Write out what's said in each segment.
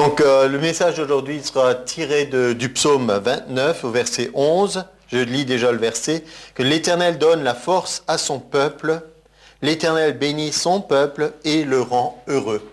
Donc le message d'aujourd'hui sera tiré du psaume 29 au verset 11. Je lis déjà le verset. Que l'Éternel donne la force à son peuple, l'Éternel bénit son peuple et le rend heureux.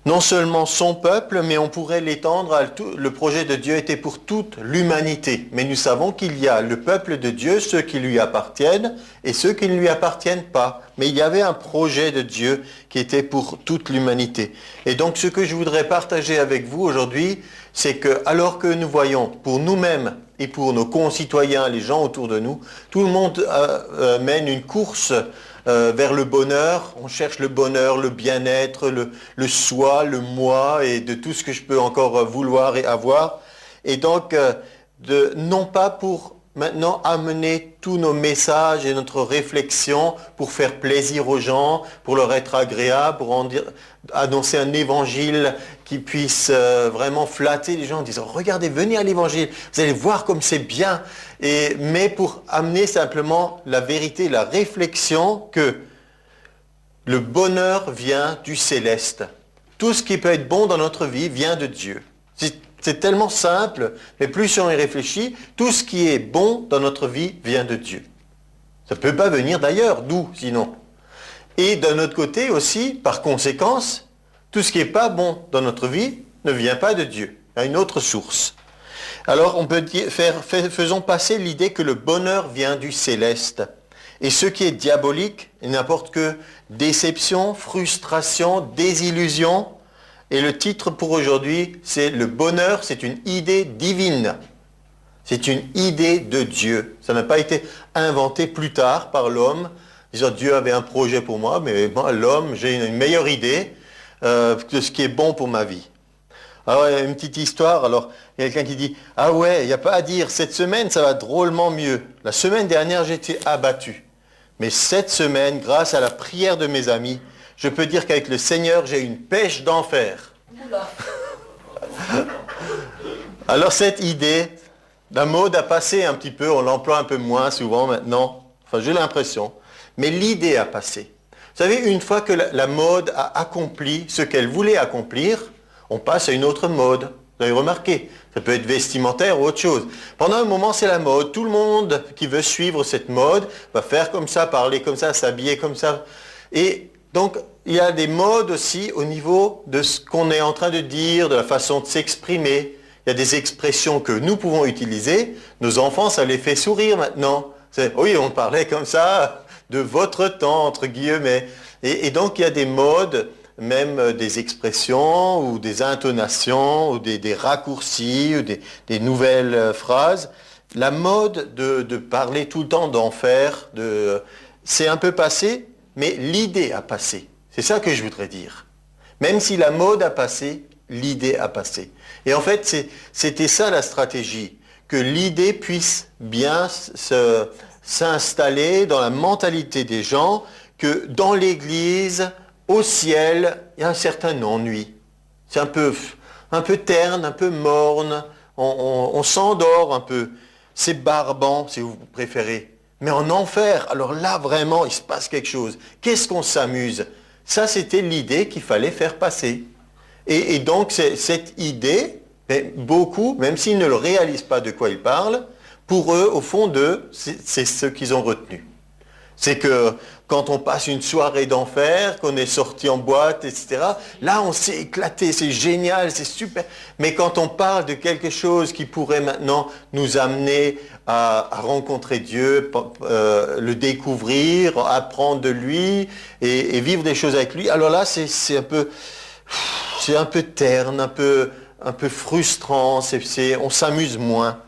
Non seulement son peuple, mais on pourrait l'étendre à tout. Le projet de Dieu était pour toute l'humanité. Mais nous savons qu'il y a le peuple de Dieu, ceux qui lui appartiennent et ceux qui ne lui appartiennent pas. Mais il y avait un projet de Dieu qui était pour toute l'humanité. Et donc ce que je voudrais partager avec vous aujourd'hui, c'est que alors que nous voyons pour nous-mêmes et pour nos concitoyens, les gens autour de nous, tout le monde mène une course vers le bonheur, on cherche le bonheur, le bien-être, le soi, le moi et de tout ce que je peux encore vouloir et avoir. Et donc, non pas pour maintenant amener tous nos messages et notre réflexion pour faire plaisir aux gens, pour leur être agréable, pour annoncer un évangile qui puisse vraiment flatter les gens en disant « Regardez, venez à l'évangile, vous allez voir comme c'est bien ». Mais pour amener simplement la vérité, la réflexion que le bonheur vient du céleste. Tout ce qui peut être bon dans notre vie vient de Dieu. C'est tellement simple, mais plus on y réfléchit, tout ce qui est bon dans notre vie vient de Dieu. Ça ne peut pas venir d'ailleurs, d'où sinon? Et d'un autre côté aussi, par conséquence, tout ce qui n'est pas bon dans notre vie ne vient pas de Dieu, à une autre source. Alors on peut faisons passer l'idée que le bonheur vient du céleste. Et ce qui est diabolique, il n'apporte que déception, frustration, désillusion. Et le titre pour aujourd'hui, c'est « Le bonheur, c'est une idée divine ». C'est une idée de Dieu. Ça n'a pas été inventé plus tard par l'homme, disant « Dieu avait un projet pour moi, mais moi, l'homme, j'ai une meilleure idée de ce qui est bon pour ma vie ». Alors, il y a une petite histoire. Alors, il y a quelqu'un qui dit « Ah ouais, il n'y a pas à dire, cette semaine, ça va drôlement mieux. La semaine dernière, j'étais abattu. Mais cette semaine, grâce à la prière de mes amis, je peux dire qu'avec le Seigneur, j'ai une pêche d'enfer. » Alors cette idée, la mode a passé un petit peu, on l'emploie un peu moins souvent maintenant, enfin j'ai l'impression, mais l'idée a passé. Vous savez, une fois que la mode a accompli ce qu'elle voulait accomplir, on passe à une autre mode. Vous avez remarqué, ça peut être vestimentaire ou autre chose. Pendant un moment, c'est la mode. Tout le monde qui veut suivre cette mode va faire comme ça, parler comme ça, s'habiller comme ça. Et donc, il y a des modes aussi au niveau de ce qu'on est en train de dire, de la façon de s'exprimer. Il y a des expressions que nous pouvons utiliser. Nos enfants, ça les fait sourire maintenant. Oui, on parlait comme ça de votre temps, entre guillemets. Et donc, il y a des modes, même des expressions ou des intonations ou des raccourcis ou des nouvelles phrases. La mode de parler tout le temps d'enfer, c'est un peu passé, mais l'idée a passé. C'est ça que je voudrais dire. Même si la mode a passé, l'idée a passé. Et en fait, c'était ça la stratégie, que l'idée puisse bien s'installer dans la mentalité des gens, que dans l'Église, au ciel, il y a un certain ennui. C'est un peu terne, un peu morne, on s'endort un peu. C'est barbant, si vous préférez. Mais en enfer, alors là, vraiment, il se passe quelque chose. Qu'est-ce qu'on s'amuse? Ça, c'était l'idée qu'il fallait faire passer. Et donc, cette idée, beaucoup, même s'ils ne le réalisent pas de quoi ils parlent, pour eux, au fond d'eux, c'est ce qu'ils ont retenu. C'est que quand on passe une soirée d'enfer, qu'on est sorti en boîte, etc., là, on s'est éclaté, c'est génial, c'est super. Mais quand on parle de quelque chose qui pourrait maintenant nous amener à rencontrer Dieu, le découvrir, apprendre de lui et vivre des choses avec lui, alors là, c'est un peu terne, un peu frustrant, on s'amuse moins.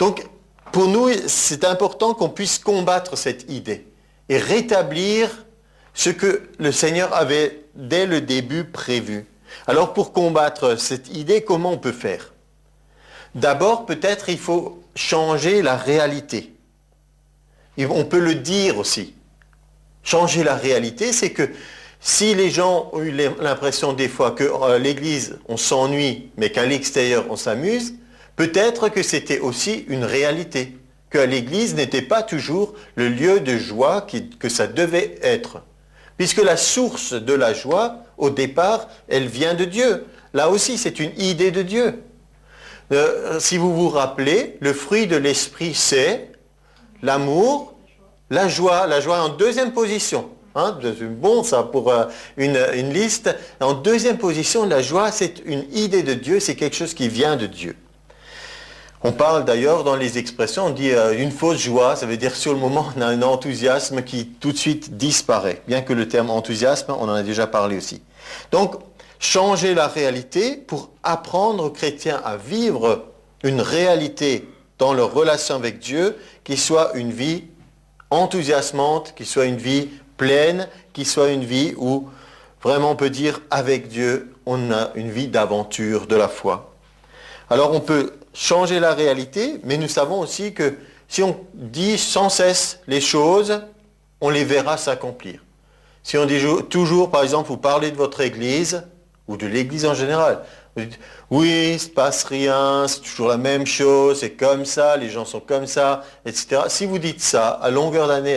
Donc, pour nous, c'est important qu'on puisse combattre cette idée et rétablir ce que le Seigneur avait dès le début prévu. Alors pour combattre cette idée, comment on peut faire? D'abord, peut-être il faut changer la réalité. Et on peut le dire aussi. Changer la réalité, c'est que si les gens ont eu l'impression des fois que l'Église, on s'ennuie, mais qu'à l'extérieur, on s'amuse, peut-être que c'était aussi une réalité. Que l'Église n'était pas toujours le lieu de joie que ça devait être. Puisque la source de la joie, au départ, elle vient de Dieu. Là aussi, c'est une idée de Dieu. Si vous vous rappelez, le fruit de l'esprit, c'est l'amour, la joie en deuxième position. Hein, c'est bon ça pour une liste. En deuxième position, la joie, c'est une idée de Dieu, c'est quelque chose qui vient de Dieu. On parle d'ailleurs dans les expressions, on dit une fausse joie, ça veut dire sur le moment on a un enthousiasme qui tout de suite disparaît. Bien que le terme enthousiasme, on en a déjà parlé aussi. Donc, changer la réalité pour apprendre aux chrétiens à vivre une réalité dans leur relation avec Dieu qui soit une vie enthousiasmante, qui soit une vie pleine, qui soit une vie où vraiment on peut dire avec Dieu, on a une vie d'aventure de la foi. Alors on peut changer la réalité, mais nous savons aussi que si on dit sans cesse les choses, on les verra s'accomplir. Si on dit toujours, par exemple, vous parlez de votre église, ou de l'église en général, vous dites, oui, il ne se passe rien, c'est toujours la même chose, c'est comme ça, les gens sont comme ça, etc. Si vous dites ça à longueur d'année,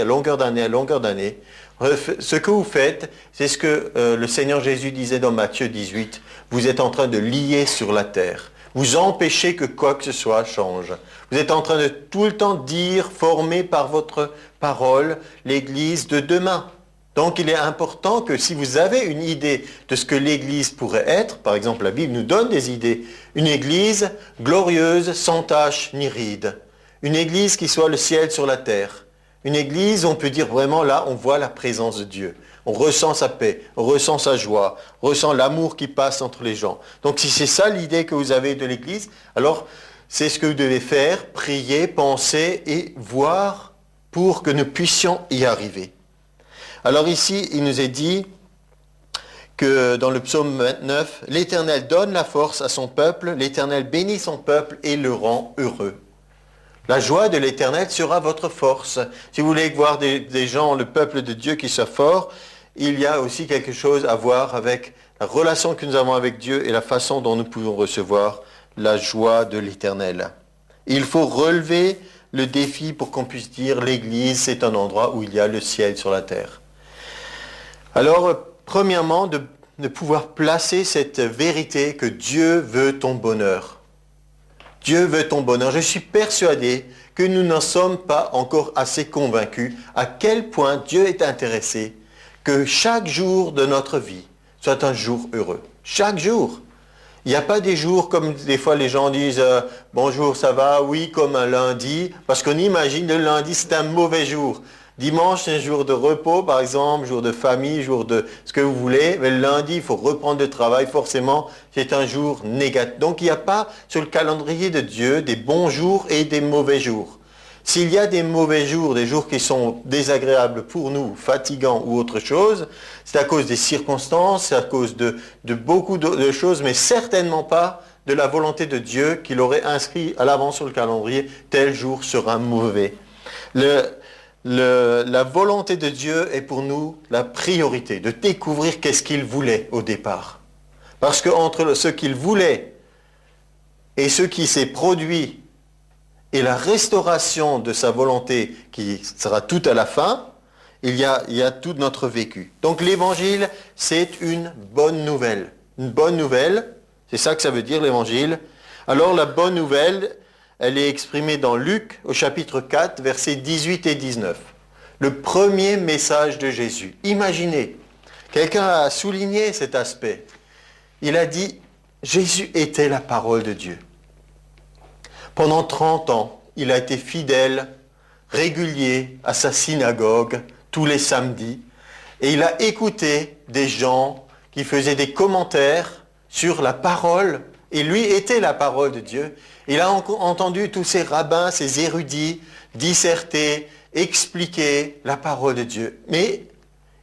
ce que vous faites, c'est ce que le Seigneur Jésus disait dans Matthieu 18, vous êtes en train de lier sur la terre. Vous empêchez que quoi que ce soit change. Vous êtes en train de tout le temps dire, former par votre parole, l'Église de demain. Donc il est important que si vous avez une idée de ce que l'Église pourrait être, par exemple la Bible nous donne des idées, une Église glorieuse, sans tache ni ride. Une Église qui soit le ciel sur la terre. Une Église, on peut dire vraiment là, on voit la présence de Dieu. On ressent sa paix, on ressent sa joie, on ressent l'amour qui passe entre les gens. Donc si c'est ça l'idée que vous avez de l'Église, alors c'est ce que vous devez faire, prier, penser et voir pour que nous puissions y arriver. Alors ici, il nous est dit que dans le psaume 29, l'Éternel donne la force à son peuple, l'Éternel bénit son peuple et le rend heureux. La joie de l'Éternel sera votre force. Si vous voulez voir des gens, le peuple de Dieu qui soit fort, il y a aussi quelque chose à voir avec la relation que nous avons avec Dieu et la façon dont nous pouvons recevoir la joie de l'Éternel. Il faut relever le défi pour qu'on puisse dire l'Église, c'est un endroit où il y a le ciel sur la terre. Alors, premièrement, de pouvoir placer cette vérité que Dieu veut ton bonheur. Dieu veut ton bonheur. Je suis persuadé que nous n'en sommes pas encore assez convaincus à quel point Dieu est intéressé que chaque jour de notre vie soit un jour heureux. Chaque jour. Il n'y a pas des jours comme des fois les gens disent « Bonjour, ça va? Oui, comme un lundi. » Parce qu'on imagine le lundi, c'est un mauvais jour. Dimanche, c'est un jour de repos, par exemple, jour de famille, jour de ce que vous voulez. Mais le lundi, il faut reprendre le travail. Forcément, c'est un jour négatif. Donc, il n'y a pas sur le calendrier de Dieu des bons jours et des mauvais jours. S'il y a des mauvais jours, des jours qui sont désagréables pour nous, fatigants ou autre chose, c'est à cause des circonstances, c'est à cause de beaucoup de choses, mais certainement pas de la volonté de Dieu qu'il aurait inscrit à l'avance sur le calendrier, tel jour sera mauvais. La volonté de Dieu est pour nous la priorité, de découvrir qu'est-ce qu'il voulait au départ. Parce qu'entre ce qu'il voulait et ce qui s'est produit et la restauration de sa volonté qui sera tout à la fin, il y a tout notre vécu. Donc l'évangile, c'est une bonne nouvelle. Une bonne nouvelle, c'est ça que ça veut dire l'évangile. Alors la bonne nouvelle, elle est exprimée dans Luc au chapitre 4, versets 18 et 19. Le premier message de Jésus. Imaginez, quelqu'un a souligné cet aspect. Il a dit, Jésus était la parole de Dieu. Pendant 30 ans, il a été fidèle, régulier à sa synagogue tous les samedis. Et il a écouté des gens qui faisaient des commentaires sur la parole. Et lui était la parole de Dieu. Il a entendu tous ces rabbins, ces érudits, disserter, expliquer la parole de Dieu. Mais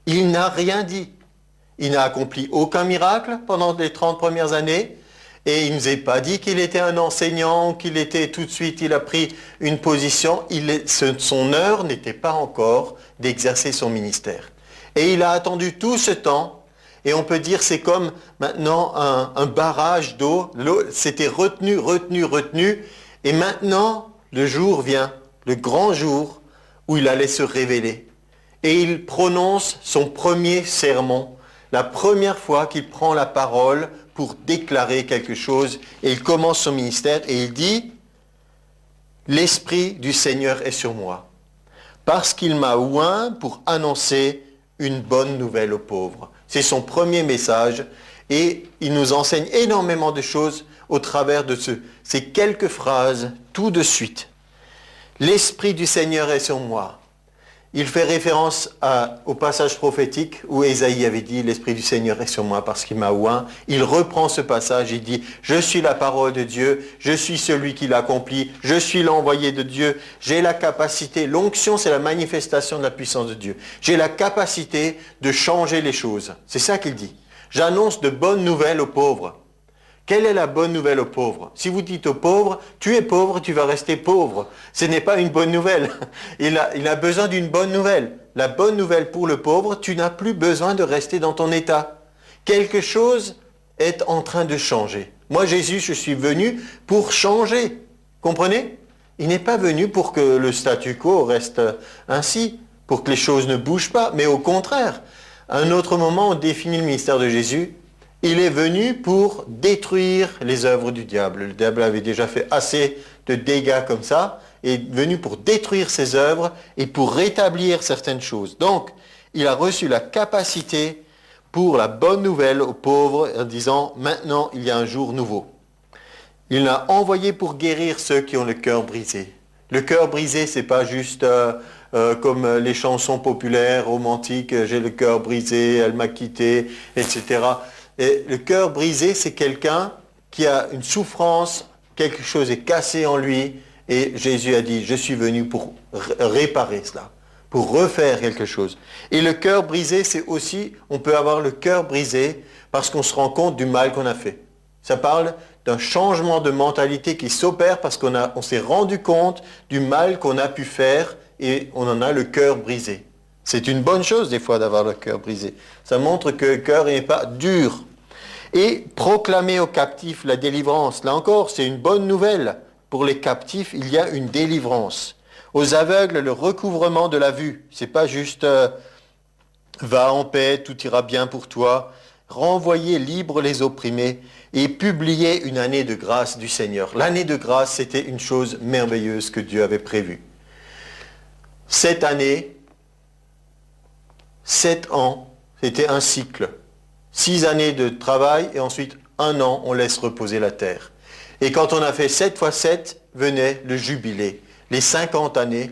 il n'a rien dit. Il n'a accompli aucun miracle pendant les 30 premières années. Et il ne nous a pas dit qu'il était un enseignant, qu'il était tout de suite, il a pris une position. Son heure n'était pas encore d'exercer son ministère. Et il a attendu tout ce temps. Et on peut dire c'est comme maintenant un barrage d'eau. L'eau s'était retenue. Et maintenant, le jour vient, le grand jour où il allait se révéler. Et il prononce son premier sermon. La première fois qu'il prend la parole pour déclarer quelque chose. Et il commence son ministère et il dit, « L'Esprit du Seigneur est sur moi, parce qu'il m'a oint pour annoncer une bonne nouvelle aux pauvres. » C'est son premier message et il nous enseigne énormément de choses au travers de ces quelques phrases tout de suite. « L'Esprit du Seigneur est sur moi. » Il fait référence au passage prophétique où Ésaïe avait dit « L'Esprit du Seigneur est sur moi parce qu'il m'a oint ». Il reprend ce passage, il dit « Je suis la parole de Dieu, je suis celui qui l'accomplit, je suis l'envoyé de Dieu, j'ai la capacité, l'onction c'est la manifestation de la puissance de Dieu. J'ai la capacité de changer les choses. » C'est ça qu'il dit. « J'annonce de bonnes nouvelles aux pauvres. » Quelle est la bonne nouvelle aux pauvres? Si vous dites aux pauvres, tu es pauvre, tu vas rester pauvre. Ce n'est pas une bonne nouvelle. Il a besoin d'une bonne nouvelle. La bonne nouvelle pour le pauvre, tu n'as plus besoin de rester dans ton état. Quelque chose est en train de changer. Moi, Jésus, je suis venu pour changer. Comprenez? Il n'est pas venu pour que le statu quo reste ainsi, pour que les choses ne bougent pas, mais au contraire. À un autre moment, on définit le ministère de Jésus. Il est venu pour détruire les œuvres du diable. Le diable avait déjà fait assez de dégâts comme ça, et est venu pour détruire ses œuvres et pour rétablir certaines choses. Donc, il a reçu la capacité pour la bonne nouvelle aux pauvres en disant « Maintenant, il y a un jour nouveau ». Il l'a envoyé pour guérir ceux qui ont le cœur brisé. Le cœur brisé, c'est pas juste comme les chansons populaires, romantiques, « J'ai le cœur brisé, elle m'a quitté », etc. Et le cœur brisé, c'est quelqu'un qui a une souffrance, quelque chose est cassé en lui, et Jésus a dit, je suis venu pour réparer cela, pour refaire quelque chose. Et le cœur brisé, c'est aussi, on peut avoir le cœur brisé parce qu'on se rend compte du mal qu'on a fait. Ça parle d'un changement de mentalité qui s'opère parce qu'on s'est rendu compte du mal qu'on a pu faire et on en a le cœur brisé. C'est une bonne chose des fois d'avoir le cœur brisé. Ça montre que le cœur n'est pas dur. Et proclamer aux captifs la délivrance. Là encore, c'est une bonne nouvelle. Pour les captifs, il y a une délivrance. Aux aveugles, le recouvrement de la vue. C'est pas juste va en paix, tout ira bien pour toi. Renvoyer libres les opprimés et publier une année de grâce du Seigneur. L'année de grâce, c'était une chose merveilleuse que Dieu avait prévue. Cette année, 7 ans, c'était un cycle. 6 années de travail et ensuite 1 an, on laisse reposer la terre. Et quand on a fait 7 fois 7, venait le jubilé, les 50 années.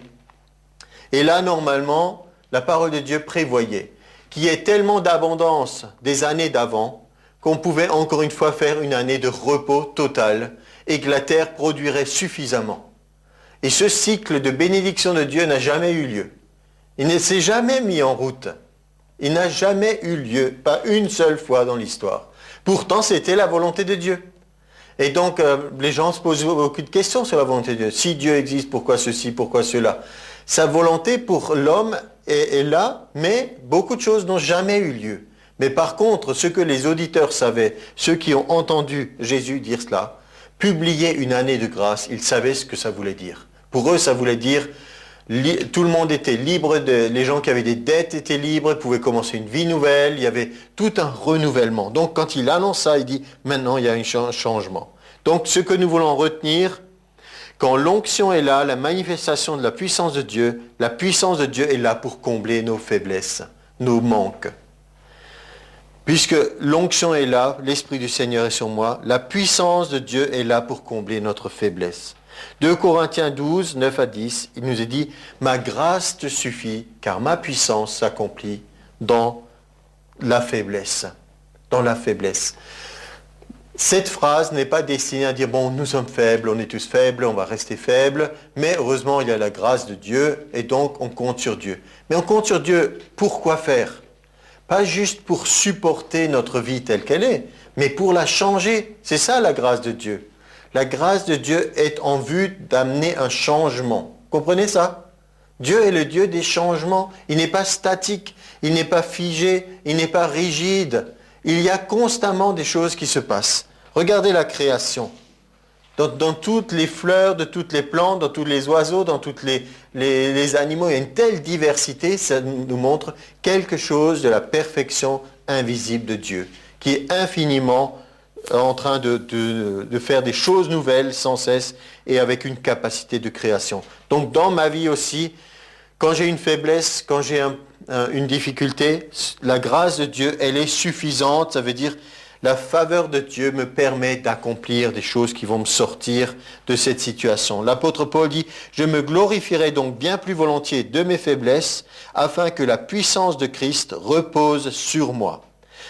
Et là, normalement, la parole de Dieu prévoyait qu'il y ait tellement d'abondance des années d'avant qu'on pouvait encore une fois faire une année de repos total et que la terre produirait suffisamment. Et ce cycle de bénédiction de Dieu n'a jamais eu lieu. Il ne s'est jamais mis en route. Il n'a jamais eu lieu, pas une seule fois dans l'histoire. Pourtant, c'était la volonté de Dieu. Et donc, les gens se posent beaucoup de questions sur la volonté de Dieu. Si Dieu existe, pourquoi ceci, pourquoi cela? Sa volonté pour l'homme est là, mais beaucoup de choses n'ont jamais eu lieu. Mais par contre, ce que les auditeurs savaient, ceux qui ont entendu Jésus dire cela, publier une année de grâce, ils savaient ce que ça voulait dire. Pour eux, ça voulait dire tout le monde était libre, les gens qui avaient des dettes étaient libres, pouvaient commencer une vie nouvelle, il y avait tout un renouvellement. Donc quand il annonce ça, il dit maintenant il y a un changement. Donc ce que nous voulons retenir, quand l'onction est là, la manifestation de la puissance de Dieu est là pour combler nos faiblesses, nos manques. Puisque l'onction est là, l'Esprit du Seigneur est sur moi, la puissance de Dieu est là pour combler notre faiblesse. 2 Corinthiens 12, 9 à 10, il nous est dit « Ma grâce te suffit, car ma puissance s'accomplit dans la faiblesse. » Dans la faiblesse. Cette phrase n'est pas destinée à dire « Bon, nous sommes faibles, on est tous faibles, on va rester faibles, mais heureusement, il y a la grâce de Dieu, et donc on compte sur Dieu. » Mais on compte sur Dieu pour quoi faire? Pas juste pour supporter notre vie telle qu'elle est, mais pour la changer. C'est ça la grâce de Dieu. La grâce de Dieu est en vue d'amener un changement. Comprenez ça? Dieu est le Dieu des changements. Il n'est pas statique, il n'est pas figé, il n'est pas rigide. Il y a constamment des choses qui se passent. Regardez la création. Dans toutes les fleurs, de toutes les plantes, dans tous les oiseaux, dans tous les animaux, il y a une telle diversité, ça nous montre quelque chose de la perfection invisible de Dieu, qui est infiniment en train de faire des choses nouvelles sans cesse et avec une capacité de création. Donc dans ma vie aussi, quand j'ai une faiblesse, quand j'ai une difficulté, la grâce de Dieu, elle est suffisante. Ça veut dire la faveur de Dieu me permet d'accomplir des choses qui vont me sortir de cette situation. L'apôtre Paul dit, « Je me glorifierai donc bien plus volontiers de mes faiblesses, afin que la puissance de Christ repose sur moi.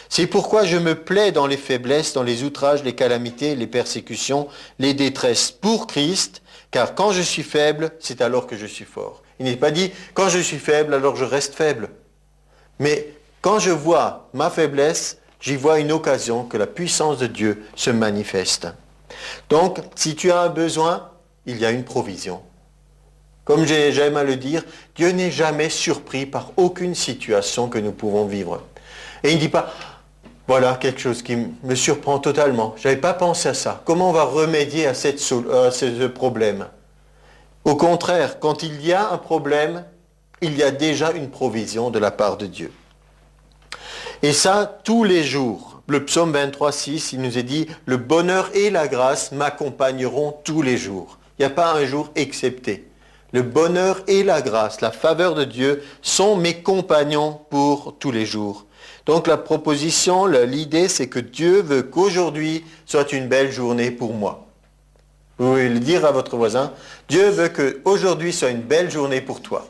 C'est pourquoi je me plais dans les faiblesses, dans les outrages, les calamités, les persécutions, les détresses pour Christ, car quand je suis faible, c'est alors que je suis fort. » Il n'est pas dit, quand je suis faible, alors je reste faible. Mais quand je vois ma faiblesse, j'y vois une occasion que la puissance de Dieu se manifeste. Donc, si tu as un besoin, il y a une provision. Comme j'aime à le dire, Dieu n'est jamais surpris par aucune situation que nous pouvons vivre. Et il ne dit pas, voilà quelque chose qui me surprend totalement. Je n'avais pas pensé à ça. Comment on va remédier à ce problème? Au contraire, quand il y a un problème, il y a déjà une provision de la part de Dieu. Et ça, tous les jours. Le psaume 23, 6, il nous est dit, « Le bonheur et la grâce m'accompagneront tous les jours. » Il n'y a pas un jour excepté. Le bonheur et la grâce, la faveur de Dieu, sont mes compagnons pour tous les jours. Donc la proposition, l'idée, c'est que Dieu veut qu'aujourd'hui soit une belle journée pour moi. Vous pouvez le dire à votre voisin, Dieu veut qu'aujourd'hui soit une belle journée pour toi.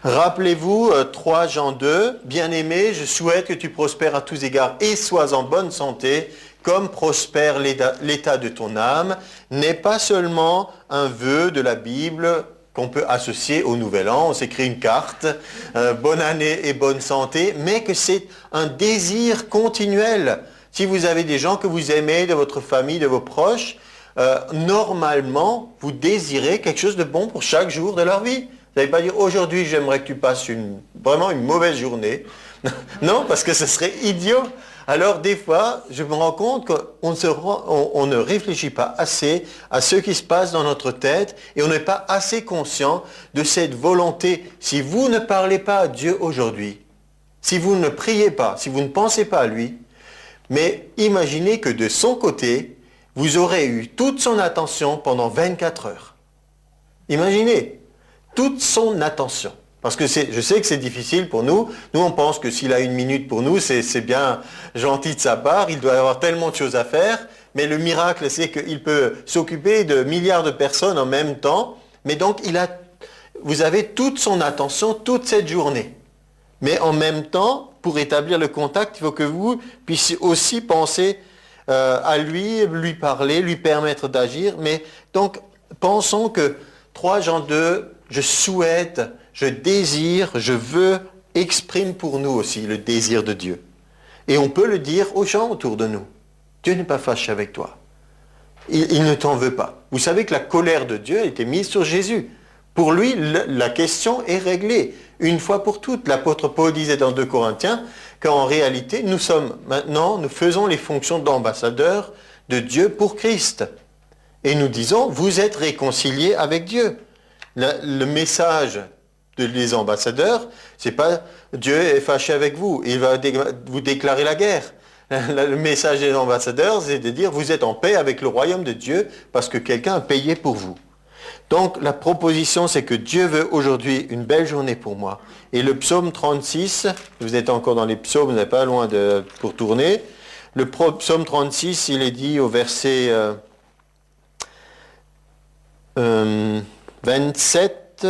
Rappelez-vous 3 Jean 2, bien-aimé, je souhaite que tu prospères à tous égards et sois en bonne santé, comme prospère l'état de ton âme, n'est pas seulement un vœu de la Bible qu'on peut associer au Nouvel An, on s'écrit une carte, bonne année et bonne santé, mais que c'est un désir continuel. Si vous avez des gens que vous aimez, de votre famille, de vos proches, normalement, vous désirez quelque chose de bon pour chaque jour de leur vie. Vous n'allez pas dire, aujourd'hui, j'aimerais que tu passes vraiment une mauvaise journée. Non, parce que ce serait idiot. Alors, des fois, je me rends compte qu'on ne réfléchit pas assez à ce qui se passe dans notre tête et on n'est pas assez conscient de cette volonté. Si vous ne parlez pas à Dieu aujourd'hui, si vous ne priez pas, si vous ne pensez pas à lui, mais imaginez que de son côté, vous aurez eu toute son attention pendant 24 heures. Imaginez, toute son attention. Parce que je sais que c'est difficile pour nous. Nous, on pense que s'il a 1 minute pour nous, c'est bien gentil de sa part. Il doit y avoir tellement de choses à faire. Mais le miracle, c'est qu'il peut s'occuper de milliards de personnes en même temps. Mais donc, vous avez toute son attention toute cette journée. Mais en même temps, pour établir le contact, il faut que vous puissiez aussi penser à lui parler, lui permettre d'agir. Mais donc, pensons que 3 Jean 2, je souhaite, je désire, je veux, exprime pour nous aussi le désir de Dieu. Et on peut le dire aux gens autour de nous. Dieu n'est pas fâché avec toi. Il ne t'en veut pas. Vous savez que la colère de Dieu a été mise sur Jésus. Pour lui, la question est réglée. Une fois pour toutes, l'apôtre Paul disait dans 2 Corinthiens qu'en réalité, nous faisons les fonctions d'ambassadeurs de Dieu pour Christ. Et nous disons, vous êtes réconciliés avec Dieu. Le message des ambassadeurs, c'est pas Dieu est fâché avec vous, il va vous déclarer la guerre. Le message des ambassadeurs, c'est de dire, vous êtes en paix avec le royaume de Dieu parce que quelqu'un a payé pour vous. Donc la proposition, c'est que Dieu veut aujourd'hui une belle journée pour moi. Et le psaume 36, vous êtes encore dans les psaumes, vous n'êtes pas loin pour tourner. Le psaume 36, il est dit au verset 27,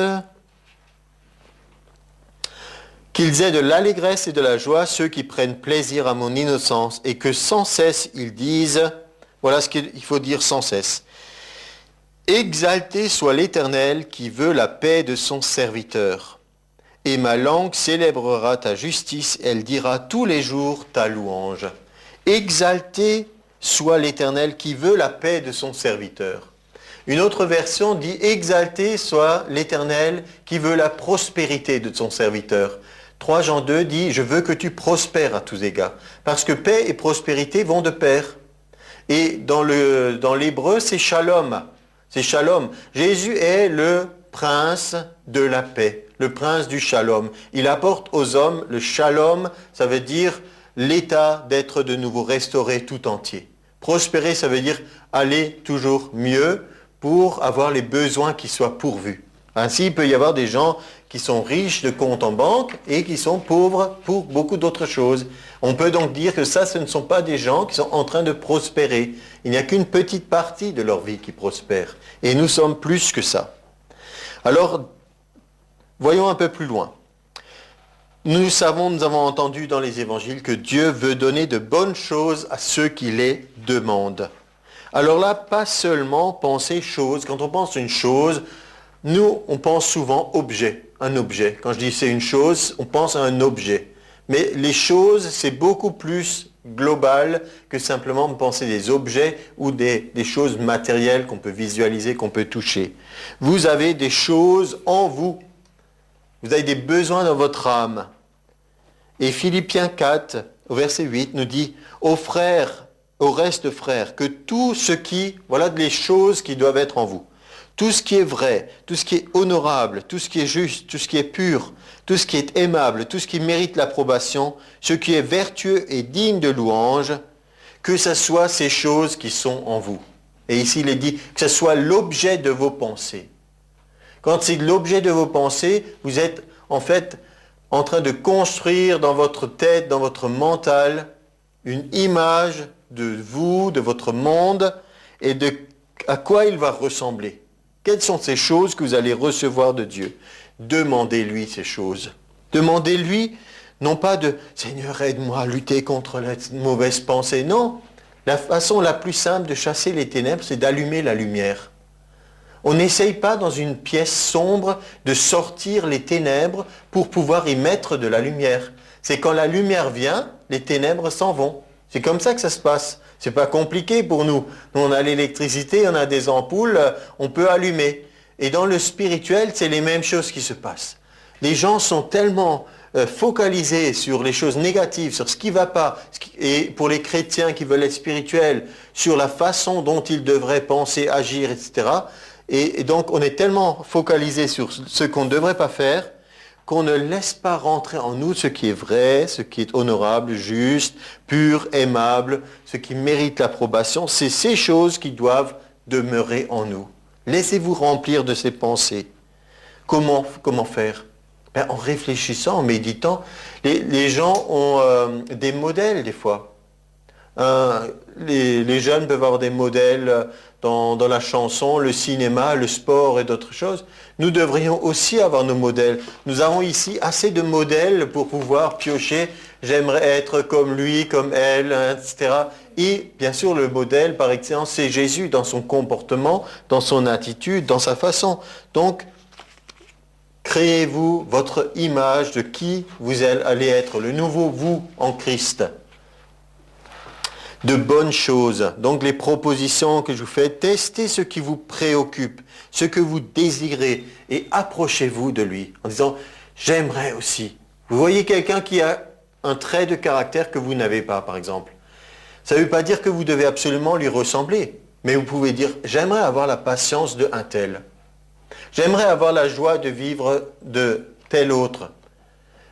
qu'ils aient de l'allégresse et de la joie ceux qui prennent plaisir à mon innocence et que sans cesse ils disent, voilà ce qu'il faut dire sans cesse. Exalté soit l'Éternel qui veut la paix de son serviteur. Et ma langue célébrera ta justice, elle dira tous les jours ta louange. Exalté soit l'Éternel qui veut la paix de son serviteur. Une autre version dit exalté soit l'Éternel qui veut la prospérité de son serviteur. 3 Jean 2 dit je veux que tu prospères à tous égards. Parce que paix et prospérité vont de pair. Et dans l'hébreu c'est shalom. C'est shalom. Jésus est le prince de la paix, le prince du shalom. Il apporte aux hommes le shalom, ça veut dire l'état d'être de nouveau restauré tout entier. Prospérer, ça veut dire aller toujours mieux pour avoir les besoins qui soient pourvus. Ainsi, il peut y avoir des gens qui sont riches de comptes en banque et qui sont pauvres pour beaucoup d'autres choses. On peut donc dire que ça, ce ne sont pas des gens qui sont en train de prospérer. Il n'y a qu'une petite partie de leur vie qui prospère. Et nous sommes plus que ça. Alors, voyons un peu plus loin. Nous avons entendu dans les évangiles que Dieu veut donner de bonnes choses à ceux qui les demandent. Alors là, pas seulement penser chose. Quand on pense une chose, nous, on pense souvent objet, un objet. Quand je dis c'est une chose, on pense à un objet. Mais les choses, c'est beaucoup plus global que simplement penser des objets ou des choses matérielles qu'on peut visualiser, qu'on peut toucher. Vous avez des choses en vous. Vous avez des besoins dans votre âme. Et Philippiens 4, au verset 8, nous dit « Aux frères, au reste frères, que tout ce qui, voilà les choses qui doivent être en vous. Tout ce qui est vrai, tout ce qui est honorable, tout ce qui est juste, tout ce qui est pur, tout ce qui est aimable, tout ce qui mérite l'approbation, ce qui est vertueux et digne de louange, que ce soit ces choses qui sont en vous. » Et ici, il est dit que ce soit l'objet de vos pensées. Quand c'est l'objet de vos pensées, vous êtes en fait en train de construire dans votre tête, dans votre mental, une image de vous, de votre monde, et de à quoi il va ressembler. Quelles sont ces choses que vous allez recevoir de Dieu? Demandez-lui ces choses. Demandez-lui, non pas de « Seigneur, aide-moi à lutter contre la mauvaise pensée ». Non, la façon la plus simple de chasser les ténèbres, c'est d'allumer la lumière. On n'essaye pas dans une pièce sombre de sortir les ténèbres pour pouvoir y mettre de la lumière. C'est quand la lumière vient, les ténèbres s'en vont. C'est comme ça que ça se passe. C'est pas compliqué pour nous. Nous, on a l'électricité, on a des ampoules, on peut allumer. Et dans le spirituel, c'est les mêmes choses qui se passent. Les gens sont tellement focalisés sur les choses négatives, sur ce qui ne va pas, et pour les chrétiens qui veulent être spirituels, sur la façon dont ils devraient penser, agir, etc. Et donc, on est tellement focalisé sur ce qu'on ne devrait pas faire qu'on ne laisse pas rentrer en nous ce qui est vrai, ce qui est honorable, juste, pur, aimable, ce qui mérite l'approbation. C'est ces choses qui doivent demeurer en nous. Laissez-vous remplir de ces pensées. Comment faire? En réfléchissant, en méditant. Les gens ont des modèles des fois. Les jeunes peuvent avoir des modèles dans la chanson, le cinéma, le sport et d'autres choses. Nous devrions aussi avoir nos modèles. Nous avons ici assez de modèles pour pouvoir piocher. J'aimerais être comme lui, comme elle, etc. Et bien sûr, le modèle par excellence, c'est Jésus dans son comportement, dans son attitude, dans sa façon. Donc, créez-vous votre image de qui vous allez être, le nouveau vous en Christ. De bonnes choses. Donc les propositions que je vous fais, testez ce qui vous préoccupe, ce que vous désirez et approchez-vous de lui en disant « j'aimerais aussi ». Vous voyez quelqu'un qui a un trait de caractère que vous n'avez pas, par exemple. Ça ne veut pas dire que vous devez absolument lui ressembler, mais vous pouvez dire « j'aimerais avoir la patience de un tel ». J'aimerais avoir la joie de vivre de tel autre.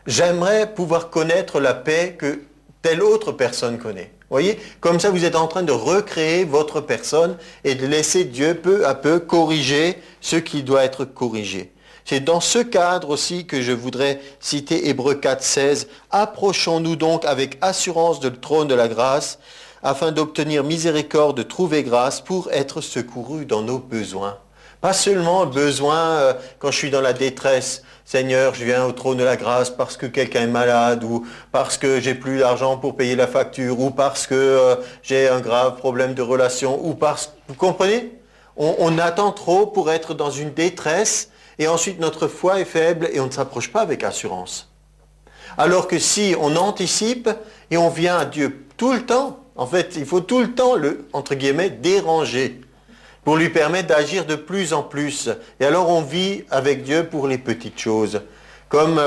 J'aimerais pouvoir connaître la paix que telle autre personne connaît. Vous voyez, comme ça vous êtes en train de recréer votre personne et de laisser Dieu peu à peu corriger ce qui doit être corrigé. C'est dans ce cadre aussi que je voudrais citer Hébreux 4, 16. « Approchons-nous donc avec assurance du trône de la grâce, afin d'obtenir miséricorde, de trouver grâce pour être secourus dans nos besoins. » Pas seulement besoin quand je suis dans la détresse. Seigneur, je viens au trône de la grâce parce que quelqu'un est malade ou parce que j'ai plus d'argent pour payer la facture ou parce que j'ai un grave problème de relation ou parce... Vous comprenez? On attend trop pour être dans une détresse et ensuite notre foi est faible et on ne s'approche pas avec assurance. Alors que si on anticipe et on vient à Dieu tout le temps, en fait, il faut tout le temps le, entre guillemets, déranger pour lui permettre d'agir de plus en plus. Et alors on vit avec Dieu pour les petites choses. Comme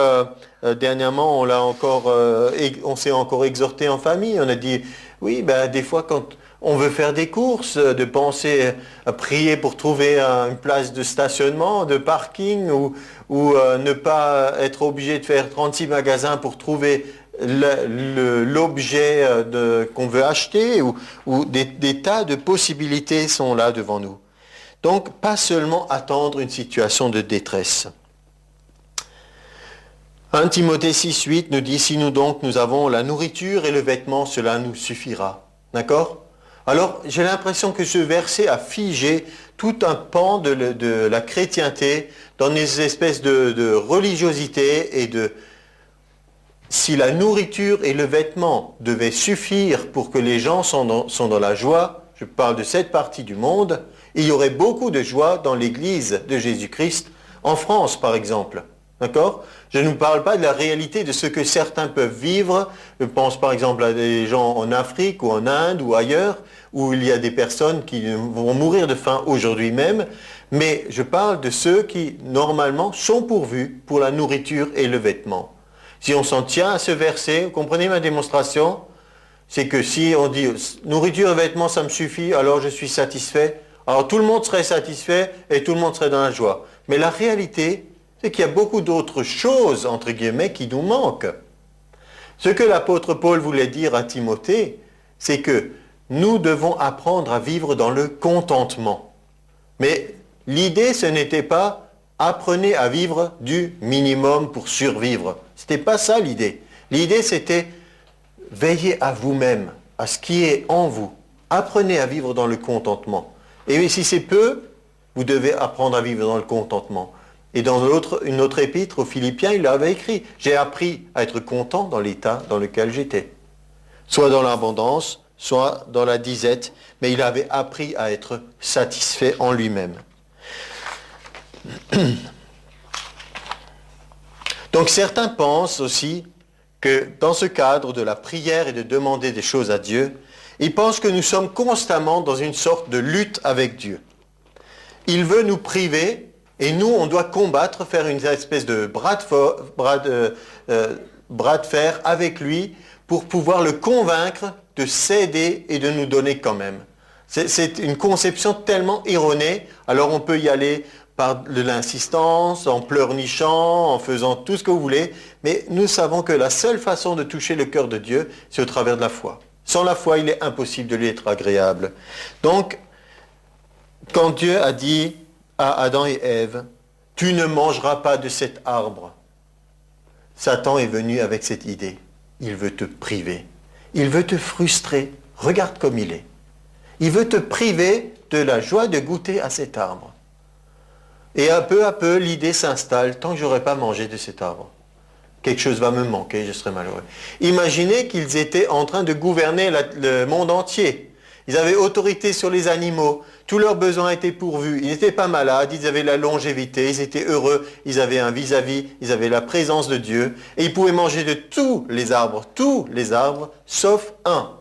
dernièrement, on s'est encore exhorté en famille. On a dit, oui, des fois quand on veut faire des courses, de penser à prier pour trouver une place de stationnement, de parking, ou ne pas être obligé de faire 36 magasins pour trouver l'objet qu'on veut acheter ou des tas de possibilités sont là devant nous. Donc, pas seulement attendre une situation de détresse. 1 Timothée 6,8 nous dit, si nous avons la nourriture et le vêtement, cela nous suffira. D'accord? Alors, j'ai l'impression que ce verset a figé tout un pan de la chrétienté dans des espèces de religiosité et de... Si la nourriture et le vêtement devaient suffire pour que les gens sont dans la joie, je parle de cette partie du monde, il y aurait beaucoup de joie dans l'Église de Jésus-Christ, en France par exemple. D'accord? Je ne vous parle pas de la réalité de ce que certains peuvent vivre. Je pense par exemple à des gens en Afrique ou en Inde ou ailleurs, où il y a des personnes qui vont mourir de faim aujourd'hui même. Mais je parle de ceux qui, normalement, sont pourvus pour la nourriture et le vêtement. Si on s'en tient à ce verset, vous comprenez ma démonstration? C'est que si on dit nourriture et vêtements, ça me suffit, alors je suis satisfait. Alors tout le monde serait satisfait et tout le monde serait dans la joie. Mais la réalité, c'est qu'il y a beaucoup d'autres choses, entre guillemets, qui nous manquent. Ce que l'apôtre Paul voulait dire à Timothée, c'est que nous devons apprendre à vivre dans le contentement. Mais l'idée, ce n'était pas apprenez à vivre du minimum pour survivre. Ce n'était pas ça l'idée. L'idée, c'était veillez à vous-même, à ce qui est en vous. Apprenez à vivre dans le contentement. Et si c'est peu, vous devez apprendre à vivre dans le contentement. Et dans une autre épître aux Philippiens, il avait écrit « J'ai appris à être content dans l'état dans lequel j'étais. » Soit dans l'abondance, soit dans la disette, mais il avait appris à être satisfait en lui-même. Donc certains pensent aussi que dans ce cadre de la prière et de demander des choses à Dieu, ils pensent que nous sommes constamment dans une sorte de lutte avec Dieu. Il veut nous priver et nous, on doit combattre, faire une espèce de bras de fer avec lui pour pouvoir le convaincre de céder et de nous donner quand même. C'est une conception tellement erronée. Alors on peut y aller par de l'insistance, en pleurnichant, en faisant tout ce que vous voulez, mais nous savons que la seule façon de toucher le cœur de Dieu, c'est au travers de la foi. Sans la foi, il est impossible de lui être agréable. Donc, quand Dieu a dit à Adam et Ève, « Tu ne mangeras pas de cet arbre », Satan est venu avec cette idée. Il veut te priver. Il veut te frustrer. Regarde comme il est. Il veut te priver de la joie de goûter à cet arbre. Et à peu, l'idée s'installe, tant que je n'aurai pas mangé de cet arbre. Quelque chose va me manquer, je serai malheureux. Imaginez qu'ils étaient en train de gouverner le monde entier. Ils avaient autorité sur les animaux. Tous leurs besoins étaient pourvus. Ils n'étaient pas malades, ils avaient la longévité, ils étaient heureux, ils avaient un vis-à-vis, ils avaient la présence de Dieu. Et ils pouvaient manger de tous les arbres, sauf un.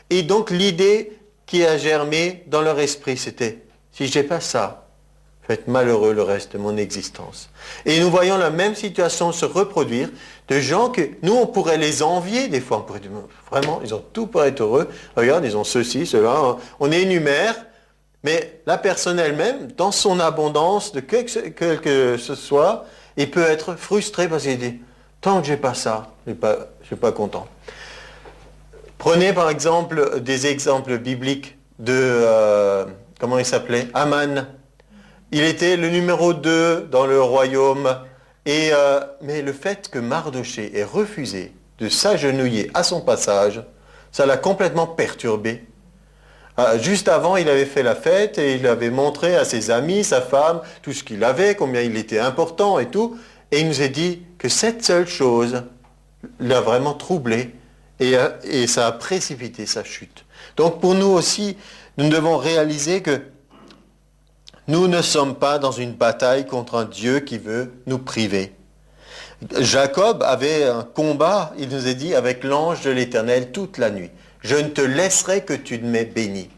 Et donc l'idée qui a germé dans leur esprit, c'était, si je n'ai pas ça, je vais être malheureux le reste de mon existence. Et nous voyons la même situation se reproduire de gens que nous, on pourrait les envier des fois. On pourrait dire, vraiment, ils ont tout pour être heureux. Regarde, ils ont ceci, cela. On énumère. Mais la personne elle-même, dans son abondance, de quel que ce soit, il peut être frustré parce qu'il dit, tant que je n'ai pas ça, je ne suis pas content. Prenez par exemple des exemples bibliques de, comment il s'appelait, Aman. Il était le numéro 2 dans le royaume, mais le fait que Mardoché ait refusé de s'agenouiller à son passage, ça l'a complètement perturbé. Juste avant, il avait fait la fête et il avait montré à ses amis, sa femme, tout ce qu'il avait, combien il était important et tout. Et il nous a dit que cette seule chose l'a vraiment troublé et ça a précipité sa chute. Donc pour nous aussi, nous devons réaliser que nous ne sommes pas dans une bataille contre un Dieu qui veut nous priver. Jacob avait un combat, il nous a dit, avec l'ange de l'Éternel toute la nuit. Je ne te laisserai que tu ne m'aies béni.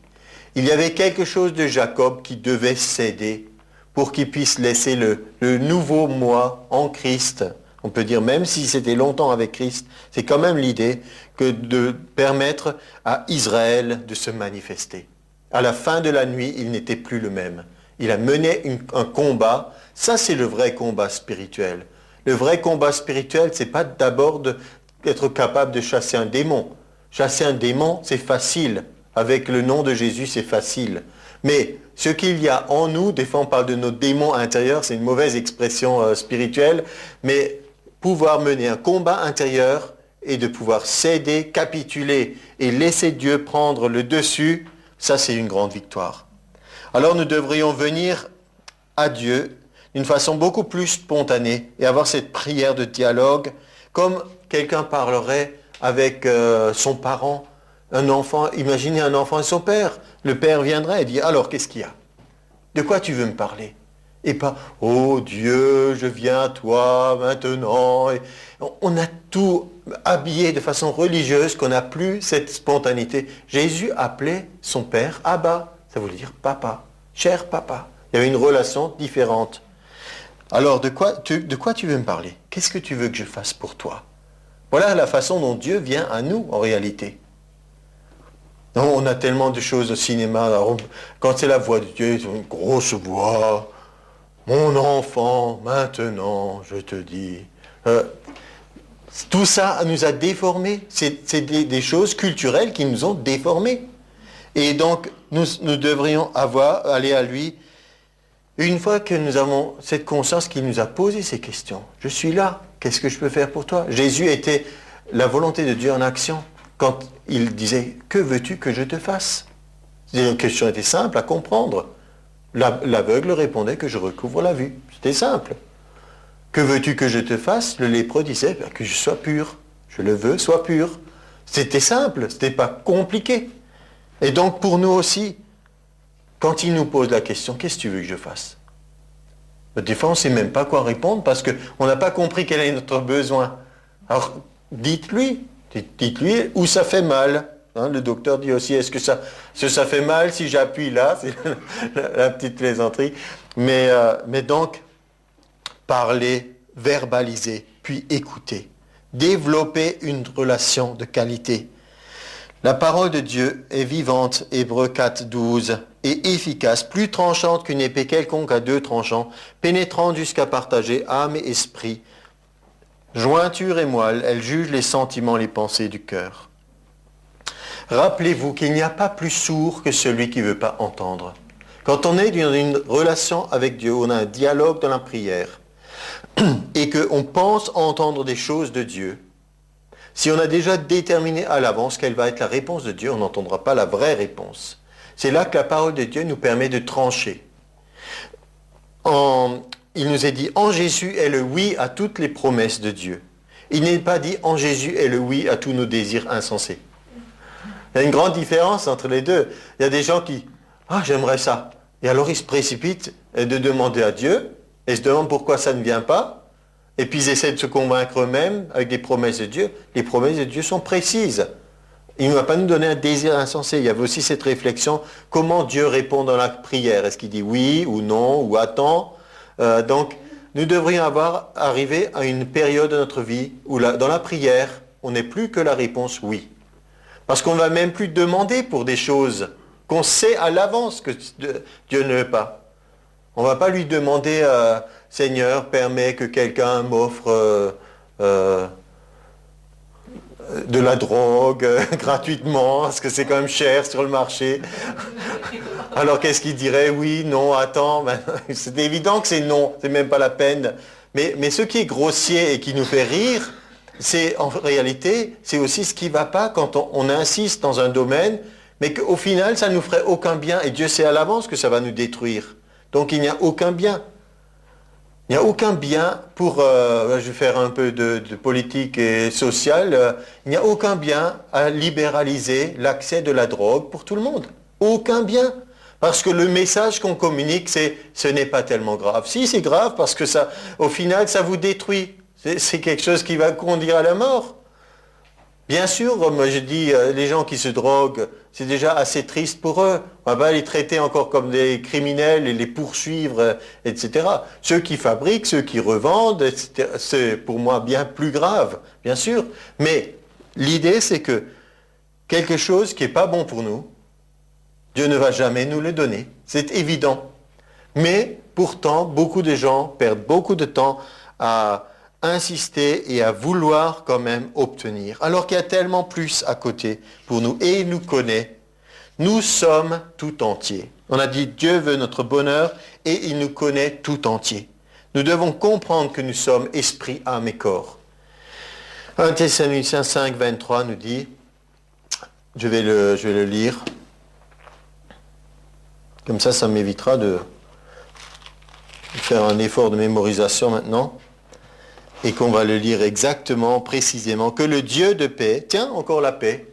Il y avait quelque chose de Jacob qui devait céder pour qu'il puisse laisser le nouveau moi en Christ. On peut dire, même si c'était longtemps avec Christ, c'est quand même l'idée que de permettre à Israël de se manifester. À la fin de la nuit, il n'était plus le même. Il a mené un combat. Ça, c'est le vrai combat spirituel. Le vrai combat spirituel, c'est pas d'abord être capable de chasser un démon. Chasser un démon, c'est facile. Avec le nom de Jésus, c'est facile. Mais ce qu'il y a en nous, des fois on parle de nos démons intérieurs, c'est une mauvaise expression spirituelle, mais pouvoir mener un combat intérieur et de pouvoir céder, capituler et laisser Dieu prendre le dessus, ça c'est une grande victoire. Alors nous devrions venir à Dieu d'une façon beaucoup plus spontanée et avoir cette prière de dialogue, comme quelqu'un parlerait avec son parent, un enfant. Imaginez un enfant et son père. Le père viendrait et dit, alors qu'est-ce qu'il y a? De quoi tu veux me parler? Et pas, oh Dieu, je viens à toi maintenant. Et on a tout habillé de façon religieuse qu'on n'a plus cette spontanéité. Jésus appelait son père Abba, ça voulait dire papa, cher papa. Il y avait une relation différente. Alors, de quoi tu veux me parler? Qu'est-ce que tu veux que je fasse pour toi? Voilà la façon dont Dieu vient à nous, en réalité. Non, on a tellement de choses au cinéma. Alors, quand c'est la voix de Dieu, c'est une grosse voix. Mon enfant, maintenant, je te dis. Tout ça nous a déformés. C'est des choses culturelles qui nous ont déformés. Et donc, nous devrions aller à lui. Une fois que nous avons cette conscience qu'il nous a posé ces questions, je suis là, qu'est-ce que je peux faire pour toi? Jésus était la volonté de Dieu en action quand il disait, que veux-tu que je te fasse? Une question était simple à comprendre. L'aveugle répondait que je recouvre la vue. C'était simple. Que veux-tu que je te fasse? Le lépreux disait que je sois pur. Je le veux, sois pur. C'était simple, c'était pas compliqué. Et donc pour nous aussi, quand il nous pose la question, qu'est-ce que tu veux que je fasse? Des fois, on ne sait même pas quoi répondre parce qu'on n'a pas compris quel est notre besoin. Alors, dites-lui où ça fait mal. Hein, le docteur dit aussi, est-ce que ça fait mal si j'appuie là? C'est la petite plaisanterie. Mais donc, parler, verbaliser, puis écouter. Développer une relation de qualité. La parole de Dieu est vivante, Hébreux 4, 12, et efficace, plus tranchante qu'une épée quelconque à deux tranchants, pénétrante jusqu'à partager âme et esprit, jointure et moelle, elle juge les sentiments, les pensées du cœur. Rappelez-vous qu'il n'y a pas plus sourd que celui qui ne veut pas entendre. Quand on est dans une relation avec Dieu, on a un dialogue dans la prière, et qu'on pense entendre des choses de Dieu, si on a déjà déterminé à l'avance quelle va être la réponse de Dieu, on n'entendra pas la vraie réponse. C'est là que la parole de Dieu nous permet de trancher. Il nous est dit, en Jésus est le oui à toutes les promesses de Dieu. Il n'est pas dit, en Jésus est le oui à tous nos désirs insensés. Il y a une grande différence entre les deux. Il y a des gens qui, j'aimerais ça. Et alors ils se précipitent de demander à Dieu, et se demandent pourquoi ça ne vient pas. Et puis ils essaient de se convaincre eux-mêmes avec des promesses de Dieu. Les promesses de Dieu sont précises. Il ne va pas nous donner un désir insensé. Il y avait aussi cette réflexion, comment Dieu répond dans la prière? Est-ce qu'il dit oui ou non ou attends? Donc nous devrions arriver à une période de notre vie où dans la prière, on n'est plus que la réponse oui. Parce qu'on ne va même plus demander pour des choses qu'on sait à l'avance que Dieu ne veut pas. On ne va pas lui demander, Seigneur, permets que quelqu'un m'offre de la drogue gratuitement, parce que c'est quand même cher sur le marché. Alors qu'est-ce qu'il dirait? Oui, non, attends. C'est évident que c'est non, c'est même pas la peine. Mais ce qui est grossier et qui nous fait rire, c'est en réalité, c'est aussi ce qui ne va pas quand on insiste dans un domaine, mais qu'au final, ça ne nous ferait aucun bien. Et Dieu sait à l'avance que ça va nous détruire. Donc il n'y a aucun bien. Il n'y a aucun bien pour, je vais faire un peu de politique et sociale, il n'y a aucun bien à libéraliser l'accès de la drogue pour tout le monde. Aucun bien. Parce que le message qu'on communique, c'est ce n'est pas tellement grave. Si, c'est grave parce que ça, au final, ça vous détruit. C'est quelque chose qui va conduire à la mort. Bien sûr, comme je dis, les gens qui se droguent, c'est déjà assez triste pour eux. On ne va pas les traiter encore comme des criminels et les poursuivre, etc. Ceux qui fabriquent, ceux qui revendent, etc., c'est pour moi bien plus grave, bien sûr. Mais l'idée, c'est que quelque chose qui n'est pas bon pour nous, Dieu ne va jamais nous le donner. C'est évident. Mais pourtant, beaucoup de gens perdent beaucoup de temps à insister et à vouloir quand même obtenir. Alors qu'il y a tellement plus à côté pour nous et il nous connaît. Nous sommes tout entiers. On a dit Dieu veut notre bonheur et il nous connaît tout entier. Nous devons comprendre que nous sommes esprit, âme et corps. 1 Thessaloniciens 5, 23 nous dit, je vais le lire, comme ça m'évitera de faire un effort de mémorisation maintenant, et qu'on va le lire exactement, précisément, que le Dieu de paix, tiens, encore la paix,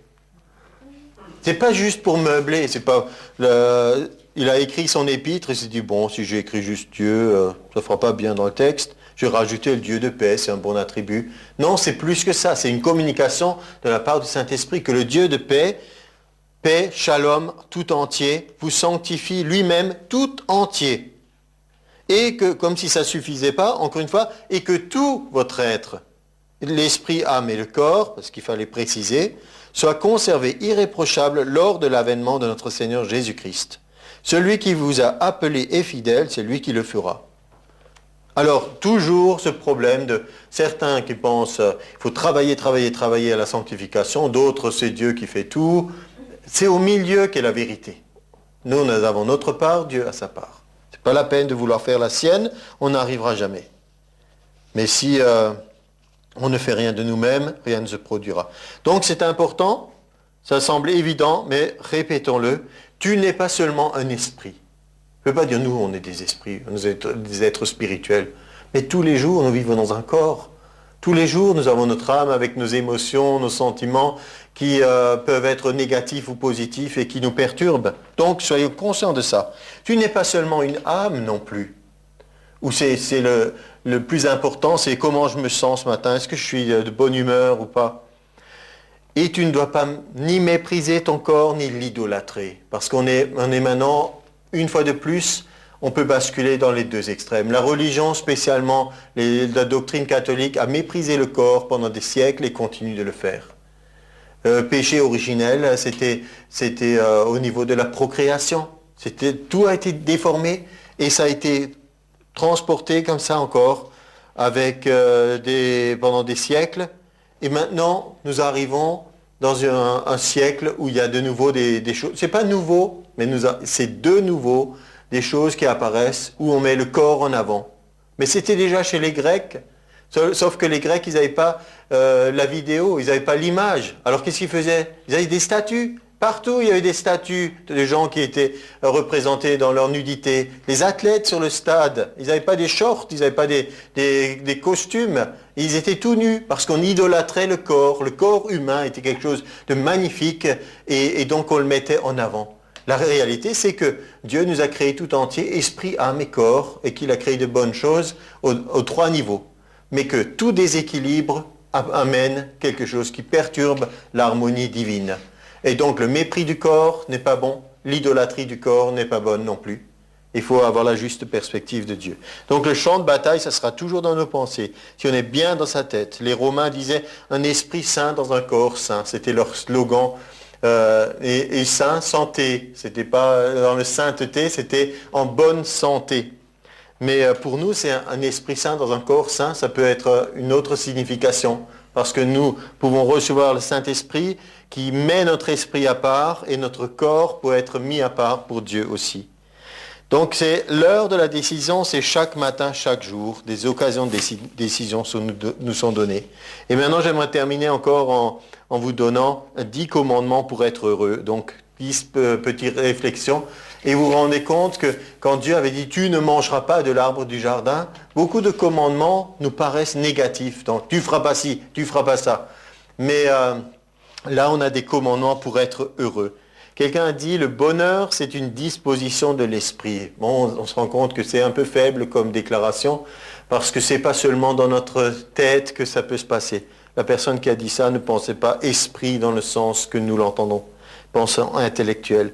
c'est pas juste pour meubler, c'est pas... il a écrit son épître et s'est dit, bon, si j'ai écrit juste Dieu, ça fera pas bien dans le texte, je vais rajouter le Dieu de paix, c'est un bon attribut. Non, c'est plus que ça, c'est une communication de la part du Saint-Esprit, que le Dieu de paix, paix, shalom, tout entier, vous sanctifie lui-même tout entier. Et que, comme si ça ne suffisait pas, encore une fois, et que tout votre être, l'esprit, âme et le corps, parce qu'il fallait préciser, soit conservé irréprochable lors de l'avènement de notre Seigneur Jésus-Christ. Celui qui vous a appelé est fidèle, c'est lui qui le fera. Alors, toujours ce problème de certains qui pensent qu'il faut travailler à la sanctification, d'autres c'est Dieu qui fait tout. C'est au milieu qu'est la vérité. Nous avons notre part, Dieu a sa part. C'est pas la peine de vouloir faire la sienne, on n'arrivera jamais. Mais si on ne fait rien de nous-mêmes, rien ne se produira. Donc c'est important, ça semble évident, mais répétons-le, tu n'es pas seulement un esprit. Je ne veux pas dire nous, on est des esprits, on est des êtres spirituels, mais tous les jours, nous vivons dans un corps. Tous les jours, nous avons notre âme avec nos émotions, nos sentiments qui peuvent être négatifs ou positifs et qui nous perturbent. Donc, soyez conscients de ça. Tu n'es pas seulement une âme non plus. Ou c'est le plus important, c'est comment je me sens ce matin. Est-ce que je suis de bonne humeur ou pas? Et tu ne dois pas ni mépriser ton corps, ni l'idolâtrer. Parce qu'on est maintenant, une fois de plus, on peut basculer dans les deux extrêmes. La religion, spécialement la doctrine catholique, a méprisé le corps pendant des siècles et continue de le faire. Péché originel, c'était au niveau de la procréation. Tout a été déformé et ça a été transporté comme ça encore pendant des siècles. Et maintenant, nous arrivons dans un siècle où il y a de nouveau des choses. C'est pas nouveau, mais c'est de nouveau des choses qui apparaissent où on met le corps en avant. Mais c'était déjà chez les Grecs, sauf que les Grecs, ils n'avaient pas la vidéo, ils n'avaient pas l'image. Alors qu'est-ce qu'ils faisaient? Ils avaient des statues. Partout, il y avait des statues de gens qui étaient représentés dans leur nudité. Les athlètes sur le stade, ils n'avaient pas des shorts, ils n'avaient pas des costumes. Ils étaient tout nus parce qu'on idolâtrait le corps. Le corps humain était quelque chose de magnifique et donc on le mettait en avant. La réalité, c'est que Dieu nous a créés tout entier, esprit, âme et corps, et qu'il a créé de bonnes choses aux trois niveaux. Mais que tout déséquilibre amène quelque chose qui perturbe l'harmonie divine. Et donc le mépris du corps n'est pas bon, l'idolâtrie du corps n'est pas bonne non plus. Il faut avoir la juste perspective de Dieu. Donc le champ de bataille, ça sera toujours dans nos pensées, si on est bien dans sa tête. Les Romains disaient « un esprit saint dans un corps saint ». C'était leur slogan. Et saint, santé. C'était pas dans le sainteté, c'était en bonne santé. Mais pour nous, c'est un esprit saint dans un corps saint, ça peut être une autre signification. Parce que nous pouvons recevoir le Saint-Esprit qui met notre esprit à part et notre corps peut être mis à part pour Dieu aussi. Donc c'est l'heure de la décision, c'est chaque matin, chaque jour, des occasions de décision nous sont données. Et maintenant j'aimerais terminer encore en vous donnant 10 commandements pour être heureux. Donc 10 petites réflexions. Et vous vous rendez compte que quand Dieu avait dit « tu ne mangeras pas de l'arbre du jardin », beaucoup de commandements nous paraissent négatifs. Donc tu ne feras pas ci, tu ne feras pas ça. Mais là on a des commandements pour être heureux. Quelqu'un a dit, le bonheur, c'est une disposition de l'esprit. Bon, on se rend compte que c'est un peu faible comme déclaration, parce que c'est pas seulement dans notre tête que ça peut se passer. La personne qui a dit ça ne pensait pas esprit dans le sens que nous l'entendons, pensant intellectuel.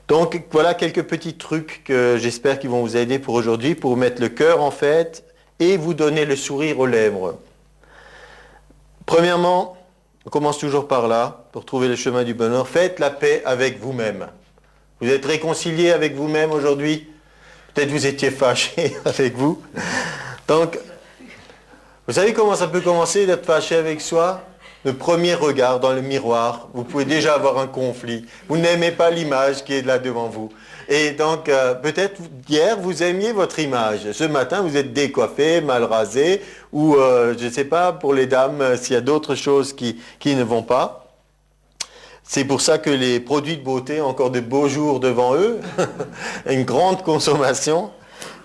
Donc, voilà quelques petits trucs que j'espère qu'ils vont vous aider pour aujourd'hui, pour mettre le cœur en fête et vous donner le sourire aux lèvres. Premièrement, on commence toujours par là, pour trouver le chemin du bonheur. Faites la paix avec vous-même. Vous êtes réconcilié avec vous-même aujourd'hui? Peut-être vous étiez fâché avec vous. Donc, Vous savez comment ça peut commencer d'être fâché avec soi? Le premier regard dans le miroir, vous pouvez déjà avoir un conflit. Vous n'aimez pas l'image qui est là devant vous. Et donc, peut-être hier, vous aimiez votre image. Ce matin, vous êtes décoiffé, mal rasé, ou je ne sais pas, pour les dames, s'il y a d'autres choses qui ne vont pas. C'est pour ça que les produits de beauté ont encore de beaux jours devant eux, une grande consommation.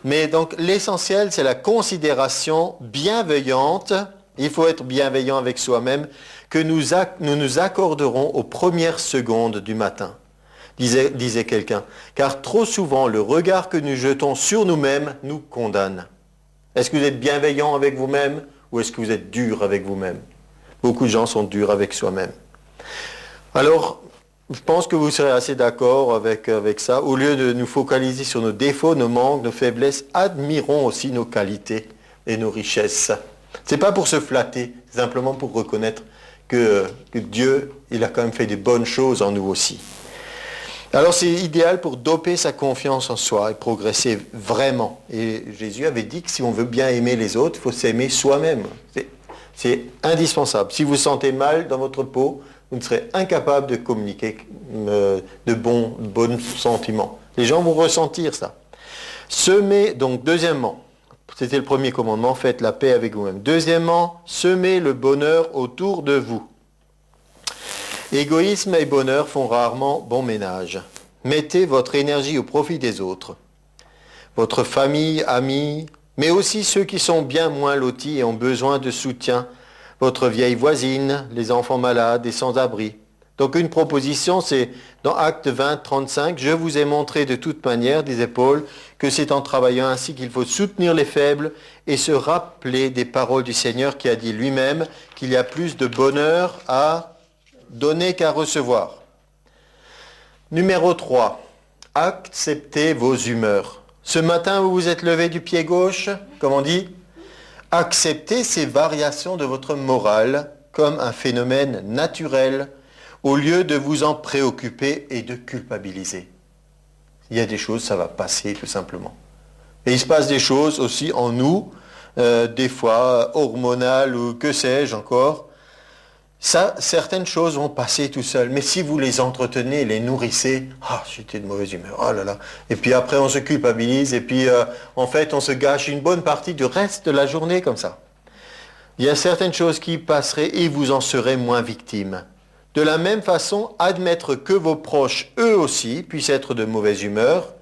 Mais donc, l'essentiel, c'est la considération bienveillante. Il faut être bienveillant avec soi-même, que nous nous accorderons aux premières secondes du matin, disait quelqu'un. Car trop souvent, le regard que nous jetons sur nous-mêmes nous condamne. Est-ce que vous êtes bienveillant avec vous-même ou est-ce que vous êtes dur avec vous-même? Beaucoup de gens sont durs avec soi-même. Alors, je pense que vous serez assez d'accord avec ça. Au lieu de nous focaliser sur nos défauts, nos manques, nos faiblesses, admirons aussi nos qualités et nos richesses. C'est pas pour se flatter, c'est simplement pour reconnaître que Dieu, il a quand même fait des bonnes choses en nous aussi. Alors c'est idéal pour doper sa confiance en soi et progresser vraiment. Et Jésus avait dit que si on veut bien aimer les autres, il faut s'aimer soi-même. C'est indispensable. Si vous vous sentez mal dans votre peau, vous ne serez incapable de communiquer de bons sentiments. Les gens vont ressentir ça. Semez, donc deuxièmement, c'était le premier commandement, faites la paix avec vous-même. Deuxièmement, semez le bonheur autour de vous. Égoïsme et bonheur font rarement bon ménage. Mettez votre énergie au profit des autres. Votre famille, amis, mais aussi ceux qui sont bien moins lotis et ont besoin de soutien. Votre vieille voisine, les enfants malades et sans-abri. Donc une proposition, c'est dans Actes 20, 35, « Je vous ai montré de toute manière, disait Paul, que c'est en travaillant ainsi qu'il faut soutenir les faibles et se rappeler des paroles du Seigneur qui a dit lui-même qu'il y a plus de bonheur à donner qu'à recevoir. » Numéro 3, acceptez vos humeurs. Ce matin, vous vous êtes levé du pied gauche, comme on dit, acceptez ces variations de votre morale comme un phénomène naturel au lieu de vous en préoccuper et de culpabiliser. Il y a des choses, ça va passer tout simplement. Et il se passe des choses aussi en nous, des fois hormonales ou que sais-je encore. Ça, certaines choses vont passer tout seul. Mais si vous les entretenez, les nourrissez, j'étais de mauvaise humeur, oh là là. Et puis après, on se culpabilise et puis en fait, on se gâche une bonne partie du reste de la journée comme ça. Il y a certaines choses qui passeraient et vous en serez moins victime. De la même façon, admettre que vos proches, eux aussi, puissent être de mauvaise humeur,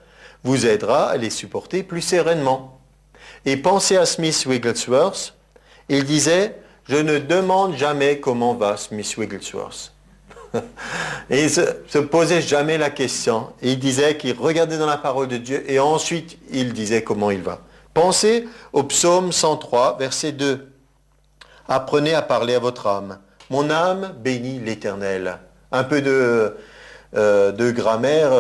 vous aidera à les supporter plus sereinement. Et pensez à Smith Wigglesworth. Il disait, « Je ne demande jamais comment va Smith Wigglesworth. » Et il se posait jamais la question. Et il disait qu'il regardait dans la parole de Dieu et ensuite il disait comment il va. Pensez au psaume 103, verset 2. « Apprenez à parler à votre âme. Mon âme bénit l'Éternel. » Un peu de grammaire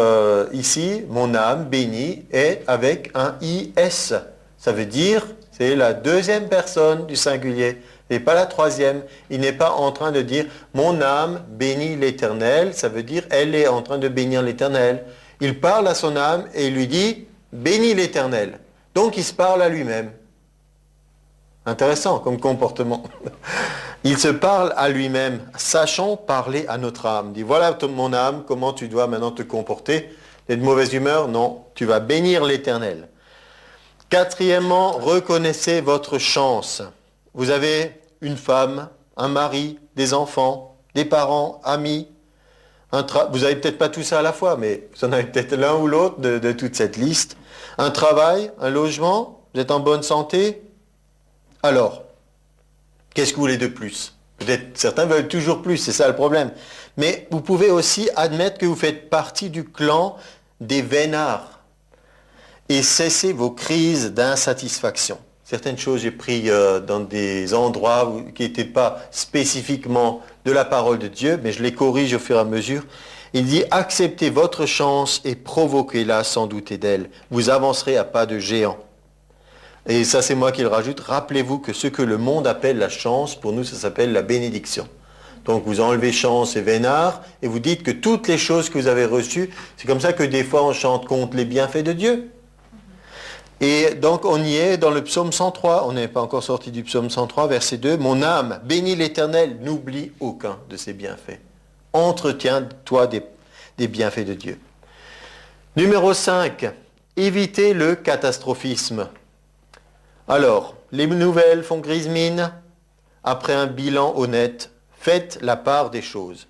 ici. Mon âme bénit est avec un IS. Ça veut dire, c'est la deuxième personne du singulier et pas la troisième. Il n'est pas en train de dire mon âme bénit l'Éternel. Ça veut dire elle est en train de bénir l'Éternel. Il parle à son âme et il lui dit bénis l'Éternel. Donc il se parle à lui-même. Intéressant comme comportement. Il se parle à lui-même. Sachons parler à notre âme. Il dit, voilà mon âme, comment tu dois maintenant te comporter. Tu es de mauvaise humeur? Non, tu vas bénir l'Éternel. Quatrièmement, reconnaissez votre chance. Vous avez une femme, un mari, des enfants, des parents, amis. Vous n'avez peut-être pas tout ça à la fois, mais vous en avez peut-être l'un ou l'autre de toute cette liste. Un travail, un logement, vous êtes en bonne santé. Alors, qu'est-ce que vous voulez de plus? Peut-être certains veulent toujours plus, c'est ça le problème. Mais vous pouvez aussi admettre que vous faites partie du clan des vénards et cessez vos crises d'insatisfaction. Certaines choses j'ai pris dans des endroits qui n'étaient pas spécifiquement de la parole de Dieu, mais je les corrige au fur et à mesure. Il dit, acceptez votre chance et provoquez-la sans douter d'elle. Vous avancerez à pas de géant. Et ça, c'est moi qui le rajoute. Rappelez-vous que ce que le monde appelle la chance, pour nous, ça s'appelle la bénédiction. Donc, vous enlevez chance et vénard, et vous dites que toutes les choses que vous avez reçues, c'est comme ça que des fois, on chante contre les bienfaits de Dieu. Et donc on y est dans le psaume 103, on n'est pas encore sorti du psaume 103, verset 2. Mon âme, bénis l'Éternel, n'oublie aucun de ses bienfaits. Entretiens-toi des bienfaits de Dieu. Numéro 5, évitez le catastrophisme. Alors, les nouvelles font grise mine. Après un bilan honnête, faites la part des choses.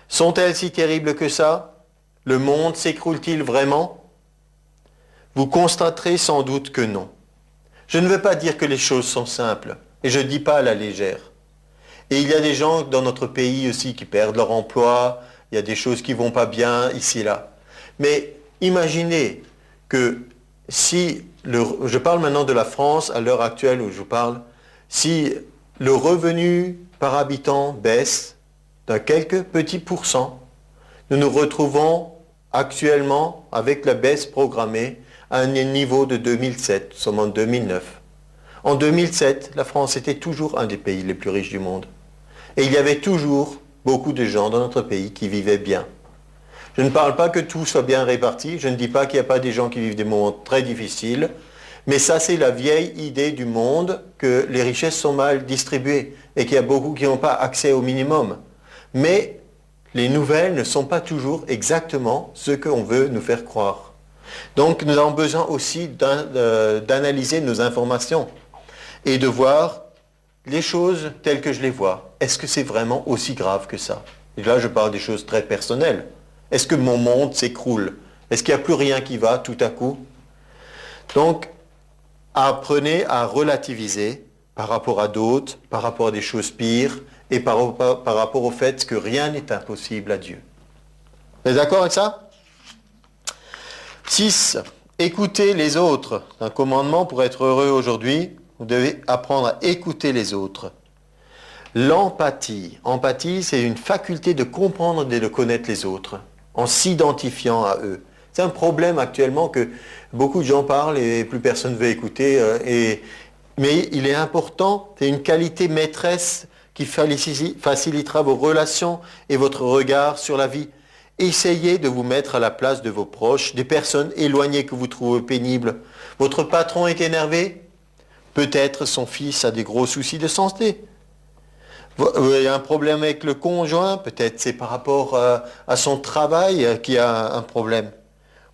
Sont-elles si terribles que ça? Le monde s'écroule-t-il vraiment? Vous constaterez sans doute que non. Je ne veux pas dire que les choses sont simples, et je ne dis pas à la légère. Et il y a des gens dans notre pays aussi qui perdent leur emploi, il y a des choses qui ne vont pas bien ici et là. Mais imaginez que si, je parle maintenant de la France à l'heure actuelle où je vous parle, si le revenu par habitant baisse d'un quelques petits pourcents, nous nous retrouvons actuellement avec la baisse programmée à un niveau de 2007, nous sommes en 2009. En 2007, la France était toujours un des pays les plus riches du monde. Et il y avait toujours beaucoup de gens dans notre pays qui vivaient bien. Je ne parle pas que tout soit bien réparti, je ne dis pas qu'il n'y a pas des gens qui vivent des moments très difficiles, mais ça c'est la vieille idée du monde que les richesses sont mal distribuées et qu'il y a beaucoup qui n'ont pas accès au minimum. Mais les nouvelles ne sont pas toujours exactement ce qu'on veut nous faire croire. Donc nous avons besoin aussi d'analyser nos informations et de voir les choses telles que je les vois. Est-ce que c'est vraiment aussi grave que ça? Et là je parle des choses très personnelles. Est-ce que mon monde s'écroule? Est-ce qu'il n'y a plus rien qui va tout à coup? Donc, apprenez à relativiser par rapport à d'autres, par rapport à des choses pires, et par rapport au fait que rien n'est impossible à Dieu. Vous êtes d'accord avec ça? 6. Écoutez les autres. Un commandement pour être heureux aujourd'hui, vous devez apprendre à écouter les autres. L'empathie. Empathie, c'est une faculté de comprendre et de connaître les autres, en s'identifiant à eux. C'est un problème actuellement que beaucoup de gens parlent et plus personne ne veut écouter. Mais il est important, c'est une qualité maîtresse qui facilitera vos relations et votre regard sur la vie. Essayez de vous mettre à la place de vos proches, des personnes éloignées que vous trouvez pénibles. Votre patron est énervé? Peut-être son fils a des gros soucis de santé. Il y a un problème avec le conjoint, peut-être c'est par rapport à son travail qu'il y a un problème.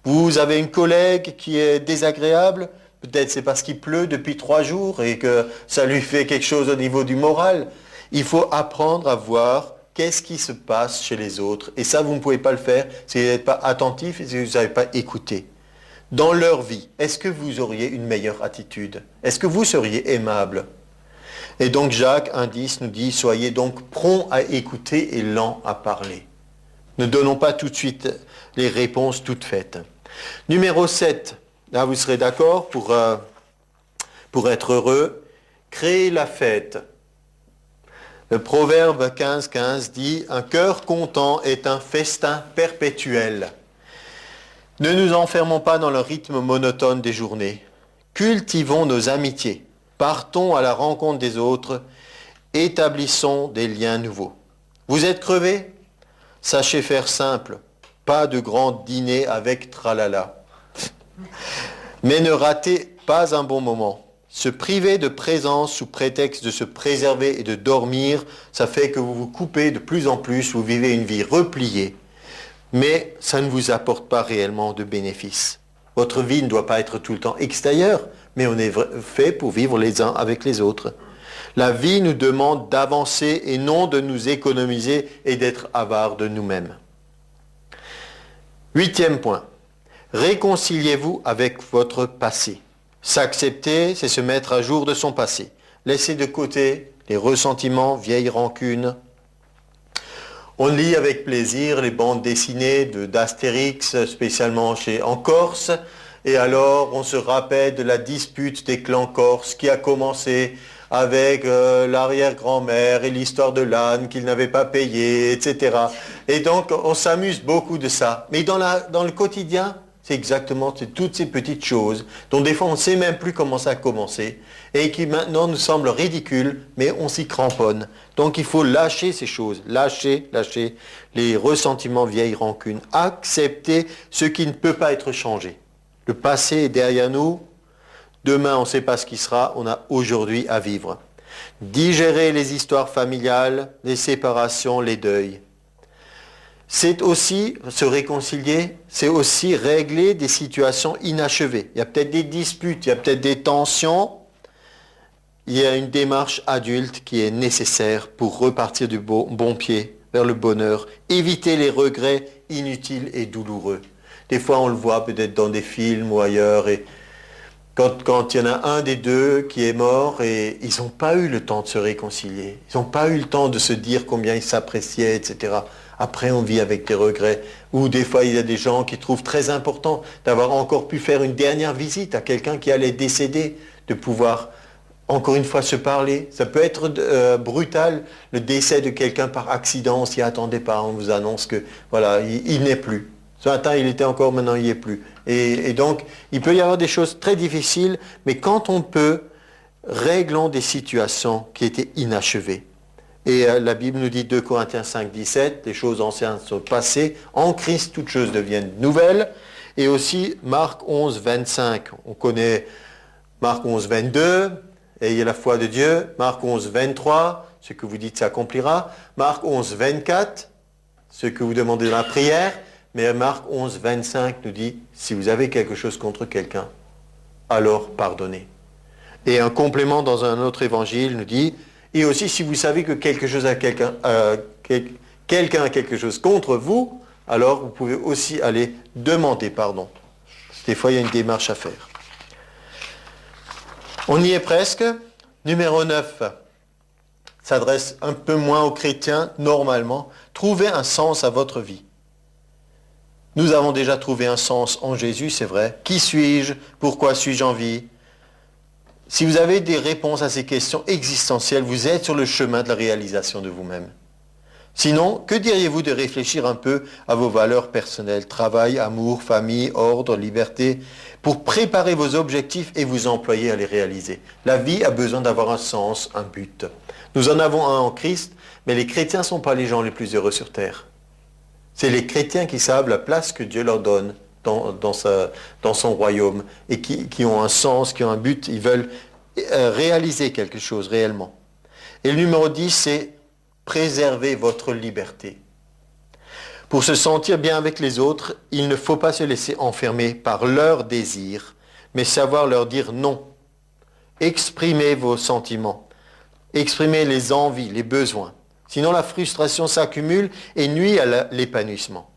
Vous avez une collègue qui est désagréable, peut-être c'est parce qu'il pleut depuis 3 jours et que ça lui fait quelque chose au niveau du moral. Il faut apprendre à voir qu'est-ce qui se passe chez les autres. Et ça, vous ne pouvez pas le faire si vous n'êtes pas attentif et si vous n'avez pas écouté. Dans leur vie, est-ce que vous auriez une meilleure attitude? Est-ce que vous seriez aimable? Et donc Jacques 1,10 nous dit, soyez donc prompts à écouter et lents à parler. Ne donnons pas tout de suite les réponses toutes faites. Numéro 7, là vous serez d'accord pour être heureux, créez la fête. Le proverbe 15,15 dit, un cœur content est un festin perpétuel. Ne nous enfermons pas dans le rythme monotone des journées. Cultivons nos amitiés. Partons à la rencontre des autres, établissons des liens nouveaux. Vous êtes crevé? Sachez faire simple, pas de grand dîner avec tralala. Mais ne ratez pas un bon moment. Se priver de présence sous prétexte de se préserver et de dormir, ça fait que vous vous coupez de plus en plus, vous vivez une vie repliée, mais ça ne vous apporte pas réellement de bénéfices. Votre vie ne doit pas être tout le temps extérieure, mais on est fait pour vivre les uns avec les autres. La vie nous demande d'avancer et non de nous économiser et d'être avares de nous-mêmes. 8e point. Réconciliez-vous avec votre passé. S'accepter, c'est se mettre à jour de son passé. Laissez de côté les ressentiments, vieilles rancunes. On lit avec plaisir les bandes dessinées d'Astérix, spécialement en Corse. Et alors, on se rappelle de la dispute des clans corses qui a commencé avec l'arrière-grand-mère et l'histoire de l'âne qu'il n'avait pas payé, etc. Et donc, on s'amuse beaucoup de ça. Mais dans le quotidien, c'est exactement toutes ces petites choses dont des fois on ne sait même plus comment ça a commencé et qui maintenant nous semblent ridicules, mais on s'y cramponne. Donc il faut lâcher ces choses, lâcher les ressentiments, vieilles rancunes, accepter ce qui ne peut pas être changé. Le passé est derrière nous, Demain, on ne sait pas ce qui sera, on a aujourd'hui à vivre. Digérer les histoires familiales, les séparations, les deuils. C'est aussi se réconcilier, c'est aussi régler des situations inachevées. Il y a peut-être des disputes, il y a peut-être des tensions. Il y a une démarche adulte qui est nécessaire pour repartir du bon pied vers le bonheur, éviter les regrets inutiles et douloureux. Des fois, on le voit peut-être dans des films ou ailleurs, et quand il y en a un des deux qui est mort et ils n'ont pas eu le temps de se réconcilier, ils n'ont pas eu le temps de se dire combien ils s'appréciaient, etc. Après, on vit avec des regrets. Ou des fois, il y a des gens qui trouvent très important d'avoir encore pu faire une dernière visite à quelqu'un qui allait décéder, de pouvoir encore une fois se parler. Ça peut être brutal, le décès de quelqu'un par accident, on s'y attendait pas, on vous annonce que voilà, il n'est plus. Ce matin, il était encore, maintenant, il n'y est plus. Et donc, il peut y avoir des choses très difficiles, mais quand on peut, réglons des situations qui étaient inachevées. Et la Bible nous dit 2 Corinthiens 5, 17, les choses anciennes sont passées, en Christ toutes choses deviennent nouvelles. Et aussi Marc 11, 25, on connaît Marc 11, 22, ayez la foi de Dieu. Marc 11, 23, ce que vous dites s'accomplira. Marc 11, 24, ce que vous demandez dans la prière. Mais Marc 11, 25 nous dit, si vous avez quelque chose contre quelqu'un, alors pardonnez. Et un complément dans un autre évangile nous dit, et aussi si vous savez que quelqu'un a quelque chose contre vous, alors vous pouvez aussi aller demander pardon. Des fois, il y a une démarche à faire. On y est presque. Numéro 9 s'adresse un peu moins aux chrétiens, normalement. Trouvez un sens à votre vie. Nous avons déjà trouvé un sens en Jésus, c'est vrai. Qui suis-je? Pourquoi suis-je en vie? Si vous avez des réponses à ces questions existentielles, vous êtes sur le chemin de la réalisation de vous-même. Sinon, que diriez-vous de réfléchir un peu à vos valeurs personnelles, travail, amour, famille, ordre, liberté, pour préparer vos objectifs et vous employer à les réaliser? La vie a besoin d'avoir un sens, un but. Nous en avons un en Christ, mais les chrétiens ne sont pas les gens les plus heureux sur terre. C'est les chrétiens qui savent la place que Dieu leur donne dans son royaume et qui ont un sens, qui ont un but, ils veulent réaliser quelque chose réellement. Et le numéro 10, c'est préserver votre liberté. Pour se sentir bien avec les autres, il ne faut pas se laisser enfermer par leurs désirs, mais savoir leur dire non. Exprimez vos sentiments, exprimez les envies, les besoins. Sinon la frustration s'accumule et nuit à l'épanouissement.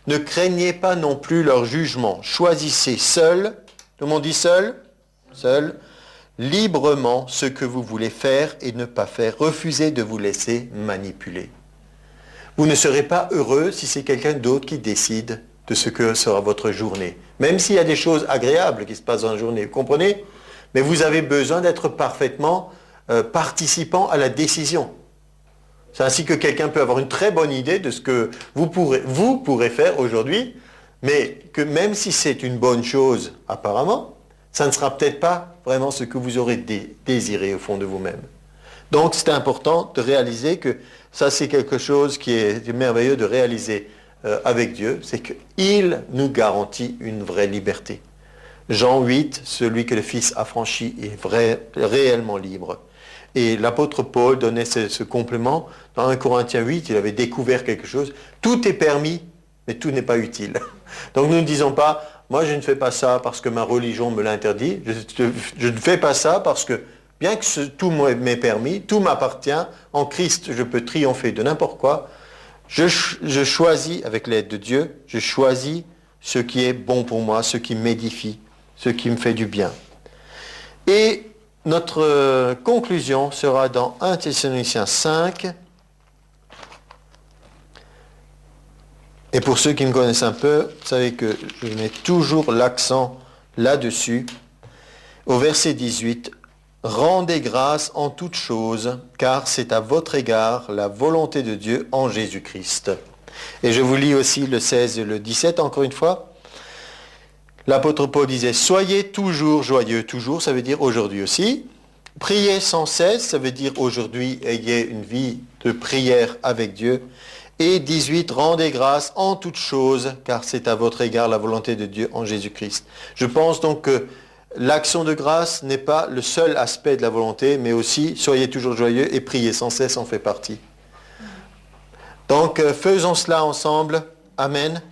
Ne craignez pas non plus leur jugement. Choisissez seul, tout le monde dit seul, librement ce que vous voulez faire et ne pas faire. Refusez de vous laisser manipuler. Vous ne serez pas heureux si c'est quelqu'un d'autre qui décide de ce que sera votre journée. Même s'il y a des choses agréables qui se passent dans la journée, vous comprenez? Mais vous avez besoin d'être parfaitement participant à la décision. C'est ainsi que quelqu'un peut avoir une très bonne idée de ce que vous pourrez faire aujourd'hui, mais que même si c'est une bonne chose apparemment, ça ne sera peut-être pas vraiment ce que vous aurez désiré au fond de vous-même. Donc c'est important de réaliser que ça c'est quelque chose qui est merveilleux de réaliser avec Dieu, c'est qu'il nous garantit une vraie liberté. Jean 8, celui que le Fils a franchi est réellement libre. Et l'apôtre Paul donnait ce complément. Dans 1 Corinthiens 8, il avait découvert quelque chose. Tout est permis, mais tout n'est pas utile. Donc nous ne disons pas, moi je ne fais pas ça parce que ma religion me l'interdit. Je ne fais pas ça parce que, bien que tout m'est permis, tout m'appartient, en Christ je peux triompher de n'importe quoi. Je choisis, avec l'aide de Dieu, je choisis ce qui est bon pour moi, ce qui m'édifie, ce qui me fait du bien. Et notre conclusion sera dans 1 Thessaloniciens 5. Et pour ceux qui me connaissent un peu, vous savez que je mets toujours l'accent là-dessus. Au verset 18, « Rendez grâce en toutes choses, car c'est à votre égard la volonté de Dieu en Jésus-Christ. » Et je vous lis aussi le 16 et le 17 encore une fois. L'apôtre Paul disait, « Soyez toujours joyeux. » Toujours, ça veut dire aujourd'hui aussi. « Priez sans cesse. » Ça veut dire aujourd'hui, ayez une vie de prière avec Dieu. Et 18, « Rendez grâce en toutes choses, car c'est à votre égard la volonté de Dieu en Jésus-Christ. » Je pense donc que L'action de grâce n'est pas le seul aspect de la volonté, mais aussi soyez toujours joyeux et priez sans cesse en fait partie. Donc faisons cela ensemble. Amen.